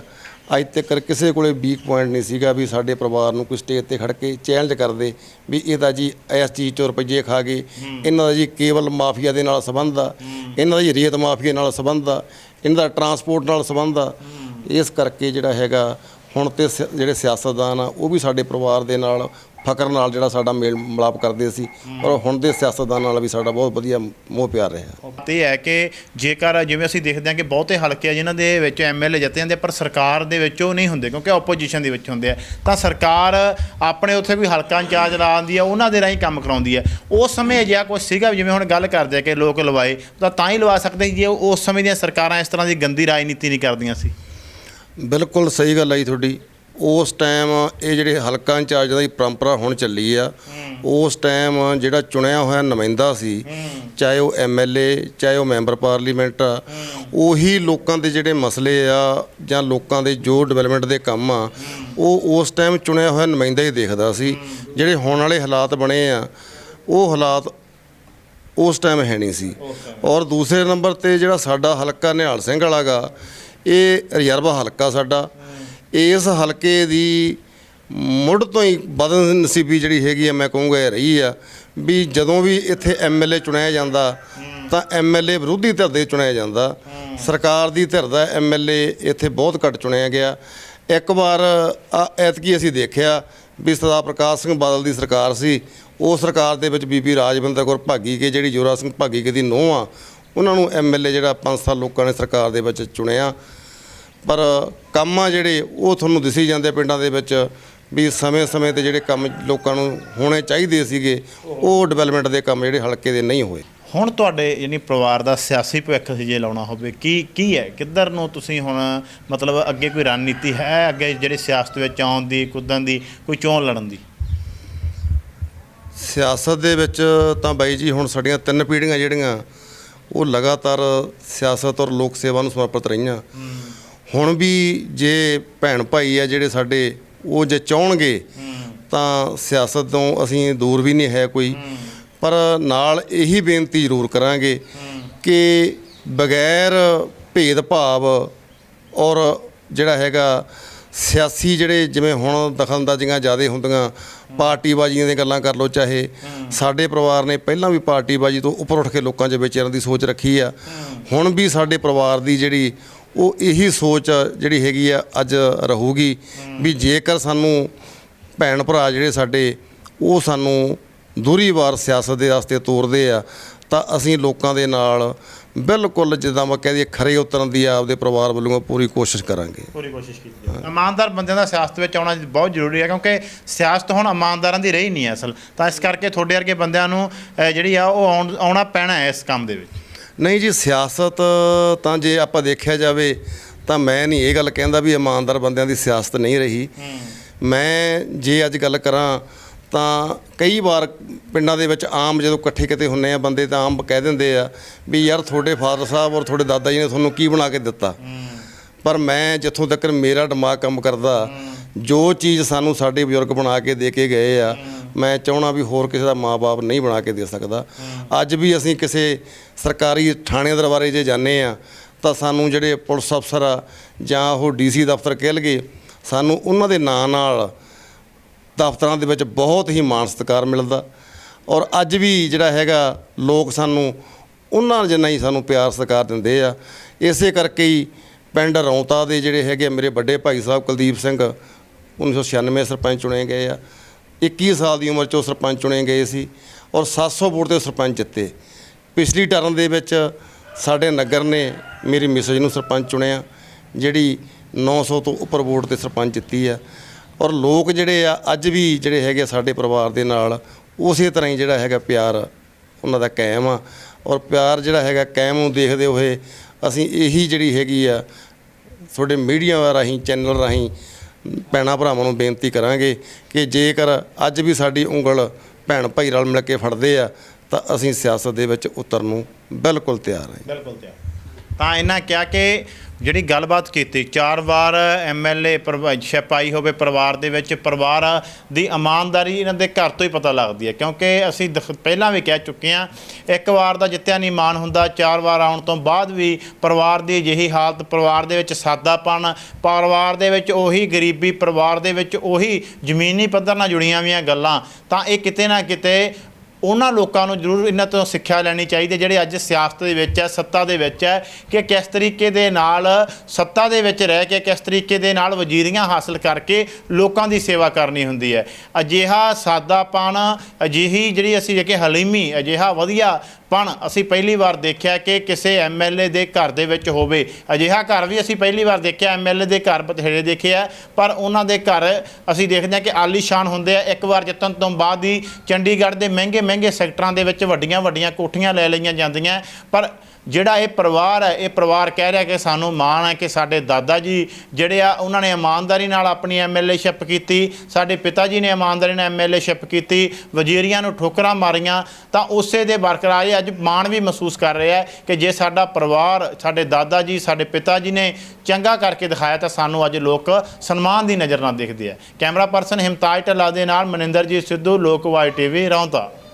ਅੱਜ ਤੱਕ ਕਿਸੇ ਕੋਲੇ ਵੀਕ ਪੁਆਇੰਟ ਨਹੀਂ ਸੀਗਾ ਵੀ ਸਾਡੇ ਪਰਿਵਾਰ ਨੂੰ ਕੋਈ ਸਟੇਜ ਤੇ ਖੜ ਕੇ ਚੈਲੰਜ ਕਰਦੇ ਵੀ ਇਹਦਾ ਜੀ ਇਸ ਚੀਜ਼ 'ਚੋਂ ਰੁਪਈਏ ਖਾ ਗਏ, ਇਹਨਾਂ ਦਾ ਜੀ ਕੇਬਲ ਮਾਫੀਆ ਦੇ ਨਾਲ ਸੰਬੰਧ ਆ, ਇਹਨਾਂ ਦਾ ਜੀ ਰੇਤ ਮਾਫੀਆ ਨਾਲ ਸੰਬੰਧ ਆ, ਇਹਨਾਂ ਦਾ ਟਰਾਂਸਪੋਰਟ ਨਾਲ ਸੰਬੰਧ ਆ। ਇਸ ਕਰਕੇ ਜਿਹੜਾ ਹੈਗਾ ਹੁਣ ਤੇ ਜਿਹੜੇ ਸਿਆਸਤਦਾਨ ਆ ਉਹ ਵੀ ਸਾਡੇ ਪਰਿਵਾਰ ਦੇ ਨਾਲ ਫਕਰ ਨਾਲ ਜਿਹੜਾ ਸਾਡਾ ਮੇਲ ਮਿਲਾਪ ਕਰਦੇ ਸੀ, ਔਰ ਹੁਣ ਦੇ ਸਿਆਸਤਦਾਨ ਨਾਲ ਵੀ ਸਾਡਾ ਬਹੁਤ ਵਧੀਆ ਮੋਹ ਪਿਆਰ ਰਿਹਾ। ਤੇ ਹੈ ਕਿ ਜੇਕਰ ਜਿਵੇਂ ਅਸੀਂ ਦੇਖਦੇ ਹਾਂ ਕਿ ਬਹੁਤੇ ਹਲਕੇ ਆ ਜਿਨ੍ਹਾਂ ਦੇ ਵਿੱਚ ਐਮਐਲਏ ਜਿੱਤੇ ਜਾਂਦੇ ਪਰ ਸਰਕਾਰ ਦੇ ਵਿੱਚ ਉਹ ਨਹੀਂ ਹੁੰਦੇ ਕਿਉਂਕਿ ਆਪੋਜੀਸ਼ਨ ਦੇ ਵਿੱਚ ਹੁੰਦੇ ਆ, ਤਾਂ ਸਰਕਾਰ ਆਪਣੇ ਉੱਥੇ ਵੀ ਹਲਕਾ ਇੰਚਾਰਜ ਲਾਉਂਦੀ ਆ, ਉਹਨਾਂ ਦੇ ਰਾਹੀਂ ਕੰਮ ਕਰਾਉਂਦੀ ਹੈ। ਉਸ ਸਮੇਂ ਅਜਿਹਾ ਕੁਛ ਸੀਗਾ ਜਿਵੇਂ ਹੁਣ ਗੱਲ ਕਰਦੇ ਆ ਕਿ ਲੋਕ ਲਵਾਏ ਤਾਂ ਹੀ ਲਵਾ ਸਕਦੇ ਜੇ ਉਸ ਸਮੇਂ ਦੀਆਂ ਸਰਕਾਰਾਂ ਇਸ ਤਰ੍ਹਾਂ ਦੀ ਗੰਦੀ ਰਾਜਨੀਤੀ ਨਹੀਂ ਕਰਦੀਆਂ ਸੀ। ਬਿਲਕੁਲ ਸਹੀ ਗੱਲ ਆਈ ਤੁਹਾਡੀ। ਉਸ ਟਾਈਮ ਇਹ ਜਿਹੜੇ ਹਲਕਾ ਇੰਚਾਰਜ ਦੀ ਪਰੰਪਰਾ ਹੁਣ ਚੱਲੀ ਆ, ਉਸ ਟਾਈਮ ਜਿਹੜਾ ਚੁਣਿਆ ਹੋਇਆ ਨੁਮਾਇੰਦਾ ਸੀ, ਚਾਹੇ ਉਹ ਐਮਐਲਏ ਚਾਹੇ ਉਹ ਮੈਂਬਰ ਪਾਰਲੀਮੈਂਟ ਆ, ਉਹੀ ਲੋਕਾਂ ਦੇ ਜਿਹੜੇ ਮਸਲੇ ਆ ਜਾਂ ਲੋਕਾਂ ਦੇ ਜੋ ਡਿਵੈਲਪਮੈਂਟ ਦੇ ਕੰਮ ਆ ਉਹ ਉਸ ਟਾਈਮ ਚੁਣਿਆ ਹੋਇਆ ਨੁਮਾਇੰਦਾ ਹੀ ਦੇਖਦਾ ਸੀ। ਜਿਹੜੇ ਹੁਣ ਵਾਲੇ ਹਾਲਾਤ ਬਣੇ ਆ ਉਹ ਹਾਲਾਤ ਉਸ ਟਾਈਮ ਹੈ ਨਹੀਂ ਸੀ। ਔਰ ਦੂਸਰੇ ਨੰਬਰ 'ਤੇ ਜਿਹੜਾ ਸਾਡਾ ਹਲਕਾ ਨਿਹਾਲ ਸਿੰਘ ਵਾਲਾ ਗਾ, ਇਹ ਰਿਜ਼ਰਵ ਹਲਕਾ ਸਾਡਾ। ਇਸ ਹਲਕੇ ਦੀ ਮੁੱਢ ਤੋਂ ਹੀ ਬਦਨਸੀਬੀ ਜਿਹੜੀ ਹੈਗੀ ਆ, ਮੈਂ ਕਹੂੰਗਾ ਇਹ ਰਹੀ ਆ ਵੀ ਜਦੋਂ ਵੀ ਇੱਥੇ ਐਮਐਲਏ ਚੁਣਿਆ ਜਾਂਦਾ ਤਾਂ ਐਮਐਲਏ ਵਿਰੋਧੀ ਧਿਰ ਦੇ ਚੁਣਿਆ ਜਾਂਦਾ, ਸਰਕਾਰ ਦੀ ਧਿਰ ਦਾ ਐਮਐਲਏ ਇੱਥੇ ਬਹੁਤ ਘੱਟ ਚੁਣਿਆ ਗਿਆ। ਇੱਕ ਵਾਰ ਐਤਕੀ ਅਸੀਂ ਦੇਖਿਆ ਵੀ ਸਰਦਾਰ ਪ੍ਰਕਾਸ਼ ਸਿੰਘ ਬਾਦਲ ਦੀ ਸਰਕਾਰ ਸੀ, ਉਹ ਸਰਕਾਰ ਦੇ ਵਿੱਚ ਬੀਬੀ ਰਾਜਵਿੰਦਰ ਕੌਰ ਭਾਗੀ ਕੇ ਜਿਹੜੀ ਜੋਰਾ ਸਿੰਘ ਭਾਗੀ ਕੇ ਦੀ ਨੂੰਹ ਆ, ਉਹਨਾਂ ਨੂੰ ਐਮਐਲਏ ਜਿਹੜਾ 5 ਸਾਲ ਲੋਕਾਂ ਨੇ ਸਰਕਾਰ ਦੇ ਵਿੱਚ ਚੁਣਿਆ। ਪਰ ਕੰਮ ਆ ਜਿਹੜੇ ਉਹ ਤੁਹਾਨੂੰ ਦਿਸੀ ਜਾਂਦੇ ਪਿੰਡਾਂ ਦੇ ਵਿੱਚ ਵੀ ਸਮੇਂ-ਸਮੇਂ ਤੇ ਜਿਹੜੇ ਕੰਮ ਲੋਕਾਂ ਨੂੰ ਹੋਣੇ ਚਾਹੀਦੇ ਸੀਗੇ ਉਹ ਡਿਵੈਲਪਮੈਂਟ ਦੇ ਕੰਮ ਜਿਹੜੇ ਹਲਕੇ ਦੇ ਨਹੀਂ ਹੋਏ। ਹੁਣ ਤੁਹਾਡੇ ਯਾਨੀ ਪਰਿਵਾਰ ਦਾ ਸਿਆਸੀ ਭਵਿੱਖ ਜੇ ਲਾਉਣਾ ਹੋਵੇ ਕੀ ਹੈ, ਕਿੱਧਰ ਨੂੰ ਤੁਸੀਂ ਹੁਣ ਮਤਲਬ ਅੱਗੇ ਕੋਈ ਰਣਨੀਤੀ ਹੈ ਅੱਗੇ ਜਿਹੜੇ ਸਿਆਸਤ ਵਿੱਚ ਆਉਣ ਦੀ, ਕੁੱਦਣ ਦੀ, ਕੋਈ ਚੋਣ ਲੜਨ ਦੀ? ਸਿਆਸਤ ਦੇ ਵਿੱਚ ਤਾਂ ਬਾਈ ਜੀ ਹੁਣ ਸਾਡੀਆਂ 3 ਪੀੜ੍ਹੀਆਂ ਜਿਹੜੀਆਂ ਉਹ ਲਗਾਤਾਰ ਸਿਆਸਤ ਔਰ ਲੋਕ ਸੇਵਾ ਨੂੰ ਸਮਰਪਿਤ ਰਹੀਆਂ। ਹੁਣ ਵੀ ਜੇ ਭੈਣ ਭਾਈ ਆ ਜਿਹੜੇ ਸਾਡੇ ਉਹ ਜੇ ਚਾਹਣਗੇ ਤਾਂ ਸਿਆਸਤ ਤੋਂ ਅਸੀਂ ਦੂਰ ਵੀ ਨਹੀਂ ਹੈ ਕੋਈ, ਪਰ ਨਾਲ ਇਹੀ ਬੇਨਤੀ ਜ਼ਰੂਰ ਕਰਾਂਗੇ ਕਿ ਬਗੈਰ ਭੇਦਭਾਵ ਔਰ ਜਿਹੜਾ ਹੈਗਾ ਸਿਆਸੀ ਜਿਹੜੇ ਜਿਵੇਂ ਹੁਣ ਦਖਲਅੰਦਾਜ਼ੀਆਂ ਜ਼ਿਆਦਾ ਹੁੰਦੀਆਂ, ਪਾਰਟੀਬਾਜ਼ੀਆਂ ਦੀਆਂ ਗੱਲਾਂ ਕਰ ਲਓ, ਚਾਹੇ ਸਾਡੇ ਪਰਿਵਾਰ ਨੇ ਪਹਿਲਾਂ ਵੀ ਪਾਰਟੀਬਾਜ਼ੀ ਤੋਂ ਉੱਪਰ ਉੱਠ ਕੇ ਲੋਕਾਂ 'ਚ ਵਿਚਰਨ ਦੀ ਸੋਚ ਰੱਖੀ ਆ। ਹੁਣ ਵੀ ਸਾਡੇ ਪਰਿਵਾਰ ਦੀ ਜਿਹੜੀ ਉਹ ਇਹੀ ਸੋਚ ਜਿਹੜੀ ਹੈਗੀ ਆ ਅੱਜ ਰਹੂਗੀ ਵੀ ਜੇਕਰ ਸਾਨੂੰ ਭੈਣ ਭਰਾ ਜਿਹੜੇ ਸਾਡੇ ਉਹ ਸਾਨੂੰ ਦੂਹਰੀਵਾਰ ਸਿਆਸਤ ਦੇ ਰਸਤੇ ਤੋਰਦੇ ਆ ਤਾਂ ਅਸੀਂ ਲੋਕਾਂ ਦੇ ਨਾਲ ਬਿਲਕੁਲ ਜਿੱਦਾਂ ਮੈਂ ਕਹਿ ਦਈਏ ਖਰੇ ਉਤਰਨ ਦੀ ਆਪਦੇ ਪਰਿਵਾਰ ਵੱਲੋਂ ਪੂਰੀ ਕੋਸ਼ਿਸ਼ ਕਰਾਂਗੇ। ਪੂਰੀ ਕੋਸ਼ਿਸ਼ ਕੀਤੀ ਹੈ। ਇਮਾਨਦਾਰ ਬੰਦਿਆਂ ਦਾ ਸਿਆਸਤ ਵਿੱਚ ਆਉਣਾ ਬਹੁਤ ਜ਼ਰੂਰੀ ਹੈ ਕਿਉਂਕਿ ਸਿਆਸਤ ਹੁਣ ਇਮਾਨਦਾਰਾਂ ਦੀ ਰਹੀ ਨਹੀਂ ਹੈ ਅਸਲ, ਤਾਂ ਇਸ ਕਰਕੇ ਤੁਹਾਡੇ ਵਰਗੇ ਬੰਦਿਆਂ ਨੂੰ ਜਿਹੜੀ ਆ ਉਹ ਆਉਣਾ ਪੈਣਾ ਹੈ ਇਸ ਕੰਮ ਦੇ ਵਿੱਚ। ਨਹੀਂ ਜੀ, ਸਿਆਸਤ ਤਾਂ ਜੇ ਆਪਾਂ ਦੇਖਿਆ ਜਾਵੇ ਤਾਂ ਮੈਂ ਨਹੀਂ ਇਹ ਗੱਲ ਕਹਿੰਦਾ ਵੀ ਇਮਾਨਦਾਰ ਬੰਦਿਆਂ ਦੀ ਸਿਆਸਤ ਨਹੀਂ ਰਹੀ। ਮੈਂ ਜੇ ਅੱਜ ਗੱਲ ਕਰਾਂ ਤਾਂ ਕਈ ਵਾਰ ਪਿੰਡਾਂ ਦੇ ਵਿੱਚ ਆਮ ਜਦੋਂ ਇਕੱਠੇ ਕਿਤੇ ਹੁੰਦੇ ਆ ਬੰਦੇ ਤਾਂ ਆਮ ਕਹਿ ਦਿੰਦੇ ਆ ਵੀ ਯਾਰ ਤੁਹਾਡੇ ਫਾਦਰ ਸਾਹਿਬ ਔਰ ਤੁਹਾਡੇ ਦਾਦਾ ਜੀ ਨੇ ਤੁਹਾਨੂੰ ਕੀ ਬਣਾ ਕੇ ਦਿੱਤਾ। ਪਰ ਮੈਂ ਜਿੱਥੋਂ ਤੱਕ ਮੇਰਾ ਦਿਮਾਗ ਕੰਮ ਕਰਦਾ, ਜੋ ਚੀਜ਼ ਸਾਨੂੰ ਸਾਡੇ ਬਜ਼ੁਰਗ ਬਣਾ ਕੇ ਦੇ ਕੇ ਗਏ ਆ, ਮੈਂ ਚਾਹੁੰਦਾ ਵੀ ਹੋਰ ਕਿਸੇ ਦਾ ਮਾਂ-ਬਾਪ ਨਹੀਂ ਬਣਾ ਕੇ ਦੇ ਸਕਦਾ। ਅੱਜ ਵੀ ਅਸੀਂ ਕਿਸੇ ਸਰਕਾਰੀ ਥਾਣੇ ਦਰਬਾਰੇ ਜੇ ਜਾਂਦੇ ਆ ਤਾਂ ਸਾਨੂੰ ਜਿਹੜੇ ਪੁਲਿਸ ਅਫਸਰ ਆ ਜਾਂ ਉਹ ਡੀਸੀ ਦਫ਼ਤਰ ਕਹਿ ਲਈਏ, ਸਾਨੂੰ ਉਹਨਾਂ ਦੇ ਨਾਂ ਨਾਲ ਦਫ਼ਤਰਾਂ ਦੇ ਵਿੱਚ ਬਹੁਤ ਹੀ ਮਾਣ ਸਤਿਕਾਰ ਮਿਲਦਾ। ਔਰ ਅੱਜ ਵੀ ਜਿਹੜਾ ਹੈਗਾ ਲੋਕ ਸਾਨੂੰ ਉਹਨਾਂ ਜਿੰਨਾ ਹੀ ਸਾਨੂੰ ਪਿਆਰ ਸਤਿਕਾਰ ਦਿੰਦੇ ਆ। ਇਸੇ ਕਰਕੇ ਹੀ ਪਿੰਡ ਰੌਂਤਾ ਦੇ ਜਿਹੜੇ ਹੈਗੇ ਮੇਰੇ ਵੱਡੇ ਭਾਈ ਸਾਹਿਬ ਕੁਲਦੀਪ ਸਿੰਘ 1996 ਸਰਪੰਚ ਚੁਣੇ ਗਏ ਆ। 21 ਸਾਲ ਦੀ ਉਮਰ 'ਚ ਉਹ ਸਰਪੰਚ ਚੁਣੇ ਗਏ ਸੀ ਔਰ 700 ਵੋਟ 'ਤੇ ਸਰਪੰਚ ਜਿੱਤੇ। ਪਿਛਲੀ ਟਰਮ ਦੇ ਵਿੱਚ ਸਾਡੇ ਨਗਰ ਨੇ ਮੇਰੀ ਮਿਸਜ ਨੂੰ ਸਰਪੰਚ ਚੁਣਿਆ, ਜਿਹੜੀ 900 ਤੋਂ ਉੱਪਰ ਵੋਟ 'ਤੇ ਸਰਪੰਚ ਜਿੱਤੀ ਆ। ਔਰ ਲੋਕ ਜਿਹੜੇ ਆ ਅੱਜ ਵੀ ਜਿਹੜੇ ਹੈਗੇ ਸਾਡੇ ਪਰਿਵਾਰ ਦੇ ਨਾਲ ਉਸੇ ਤਰ੍ਹਾਂ ਹੀ ਜਿਹੜਾ ਹੈਗਾ ਪਿਆਰ ਉਹਨਾਂ ਦਾ ਕਾਇਮ ਆ। ਔਰ ਪਿਆਰ ਜਿਹੜਾ ਹੈਗਾ ਕਾਇਮ ਨੂੰ ਦੇਖਦੇ ਹੋਏ ਅਸੀਂ ਇਹੀ ਜਿਹੜੀ ਹੈਗੀ ਆ ਤੁਹਾਡੇ ਮੀਡੀਆ ਰਾਹੀਂ, ਚੈਨਲ ਰਾਹੀਂ ਭੈਣਾਂ ਭਰਾਵਾਂ ਨੂੰ ਬੇਨਤੀ ਕਰਾਂਗੇ ਕਿ ਜੇਕਰ ਅੱਜ ਵੀ ਸਾਡੀ ਉਂਗਲ ਭੈਣ ਭਾਈ ਰਲ ਮਿਲ ਕੇ ਫੜਦੇ ਆ ਤਾਂ ਅਸੀਂ ਸਿਆਸਤ ਦੇ ਵਿੱਚ ਉਤਰਨ ਨੂੰ ਬਿਲਕੁਲ ਤਿਆਰ ਹਾਂ। ਬਿਲਕੁਲ ਤਾਂ ਇਹਨਾਂ ਕਿਹਾ ਕਿ ਜਿਹੜੀ ਗੱਲਬਾਤ ਕੀਤੀ 4 ਵਾਰ ਐਮਐਲਏ ਛਪਾਈ ਹੋਵੇ ਪਰਿਵਾਰ ਦੇ ਵਿੱਚ, ਪਰਿਵਾਰ ਦੀ ਇਮਾਨਦਾਰੀ ਇਹਨਾਂ ਦੇ ਘਰ ਤੋਂ ਹੀ ਪਤਾ ਲੱਗਦੀ ਹੈ, ਕਿਉਂਕਿ ਅਸੀਂ ਪਹਿਲਾਂ ਵੀ ਕਹਿ ਚੁੱਕੇ ਹਾਂ, ਇੱਕ ਵਾਰ ਦਾ ਜਿੱਤਿਆ ਨਹੀਂ ਮਾਣ ਹੁੰਦਾ। 4 ਵਾਰ ਆਉਣ ਤੋਂ ਬਾਅਦ ਵੀ ਪਰਿਵਾਰ ਦੀ ਅਜਿਹੀ ਹਾਲਤ, ਪਰਿਵਾਰ ਦੇ ਵਿੱਚ ਸਾਦਾਪਣ, ਪਰਿਵਾਰ ਦੇ ਵਿੱਚ ਉਹੀ ਗਰੀਬੀ, ਪਰਿਵਾਰ ਦੇ ਵਿੱਚ ਉਹੀ ਜ਼ਮੀਨੀ ਪੱਧਰ ਨਾਲ ਜੁੜੀਆਂ ਹੋਈਆਂ ਗੱਲਾਂ, ਤਾਂ ਇਹ ਕਿਤੇ ਨਾ ਕਿਤੇ ਉਹਨਾਂ ਲੋਕਾਂ ਨੂੰ ਜ਼ਰੂਰ ਇਹਨਾਂ ਤੋਂ ਸਿੱਖਿਆ ਲੈਣੀ ਚਾਹੀਦੀ ਜਿਹੜੇ ਅੱਜ ਸਿਆਸਤ ਦੇ ਵਿੱਚ ਹੈ, ਸੱਤਾ ਦੇ ਵਿੱਚ ਹੈ, ਕਿ ਕਿਸ ਤਰੀਕੇ ਦੇ ਨਾਲ ਸੱਤਾ ਦੇ ਵਿੱਚ ਰਹਿ ਕੇ ਕਿਸ ਤਰੀਕੇ ਦੇ ਨਾਲ ਵਜ਼ੀਰੀਆਂ ਹਾਸਲ ਕਰਕੇ ਲੋਕਾਂ ਦੀ ਸੇਵਾ ਕਰਨੀ ਹੁੰਦੀ ਹੈ। ਅਜਿਹਾ ਸਾਦਾਪਣ, ਅਜਿਹੀ ਜਿਹੜੀ ਅਸੀਂ ਕਿ ਹਲੀਮੀ, ਅਜਿਹਾ ਵਧੀਆਪਣ ਅਸੀਂ ਪਹਿਲੀ ਵਾਰ ਦੇਖਿਆ ਕਿ ਕਿਸੇ ਐਮਐਲਏ ਦੇ ਘਰ ਦੇ ਵਿੱਚ ਹੋਵੇ। ਅਜਿਹਾ ਘਰ ਵੀ ਅਸੀਂ ਪਹਿਲੀ ਵਾਰ ਦੇਖਿਆ, ਐਮਐਲਏ ਦੇ ਘਰ ਬਥੇਰੇ ਦੇਖੇ ਆ, ਪਰ ਉਹਨਾਂ ਦੇ ਘਰ ਅਸੀਂ ਦੇਖਦੇ ਹਾਂ ਕਿ ਆਲੀਸ਼ਾਨ ਹੁੰਦੇ ਆ। ਇੱਕ ਵਾਰ ਜਿੱਤਣ ਤੋਂ ਬਾਅਦ ਹੀ ਚੰਡੀਗੜ੍ਹ ਦੇ ਮਹਿੰਗੇ ਸੈਕਟਰਾਂ ਦੇ ਵਿੱਚ ਵੱਡੀਆਂ ਕੋਠੀਆਂ ਲੈ ਲਈਆਂ ਜਾਂਦੀਆਂ, ਪਰ ਜਿਹੜਾ ਇਹ ਪਰਿਵਾਰ ਹੈ, ਇਹ ਪਰਿਵਾਰ ਕਹਿ ਰਿਹਾ ਕਿ ਸਾਨੂੰ ਮਾਣ ਹੈ ਕਿ ਸਾਡੇ ਦਾਦਾ ਜੀ ਜਿਹੜੇ ਆ ਉਹਨਾਂ ਨੇ ਇਮਾਨਦਾਰੀ ਨਾਲ ਆਪਣੀ ਐਮਐਲਏਸ਼ਿਪ ਕੀਤੀ, ਸਾਡੇ ਪਿਤਾ ਜੀ ਨੇ ਇਮਾਨਦਾਰੀ ਨਾਲ ਐਮਐਲਏਸ਼ਿਪ ਕੀਤੀ, ਵਜ਼ੀਰੀਆਂ ਨੂੰ ਠੋਕਰਾਂ ਮਾਰੀਆਂ, ਤਾਂ ਉਸੇ ਦੇ ਬਰਕਰਾਰ ਅੱਜ ਮਾਣ ਵੀ ਮਹਿਸੂਸ ਕਰ ਰਿਹਾ ਕਿ ਜੇ ਸਾਡਾ ਪਰਿਵਾਰ, ਸਾਡੇ ਦਾਦਾ ਜੀ, ਸਾਡੇ ਪਿਤਾ ਜੀ ਨੇ ਚੰਗਾ ਕਰਕੇ ਦਿਖਾਇਆ ਤਾਂ ਸਾਨੂੰ ਅੱਜ ਲੋਕ ਸਨਮਾਨ ਦੀ ਨਜ਼ਰ ਨਾਲ ਦੇਖਦੇ ਆ। ਕੈਮਰਾ ਪਰਸਨ ਹਿਮਤਾਜ ਢੱਲਾ ਦੇ ਨਾਲ ਮਨਿੰਦਰਜੀਤ ਸਿੱਧੂ, ਲੋਕਵਾਈ ਟੀਵੀ, ਰੌਂਤਾ।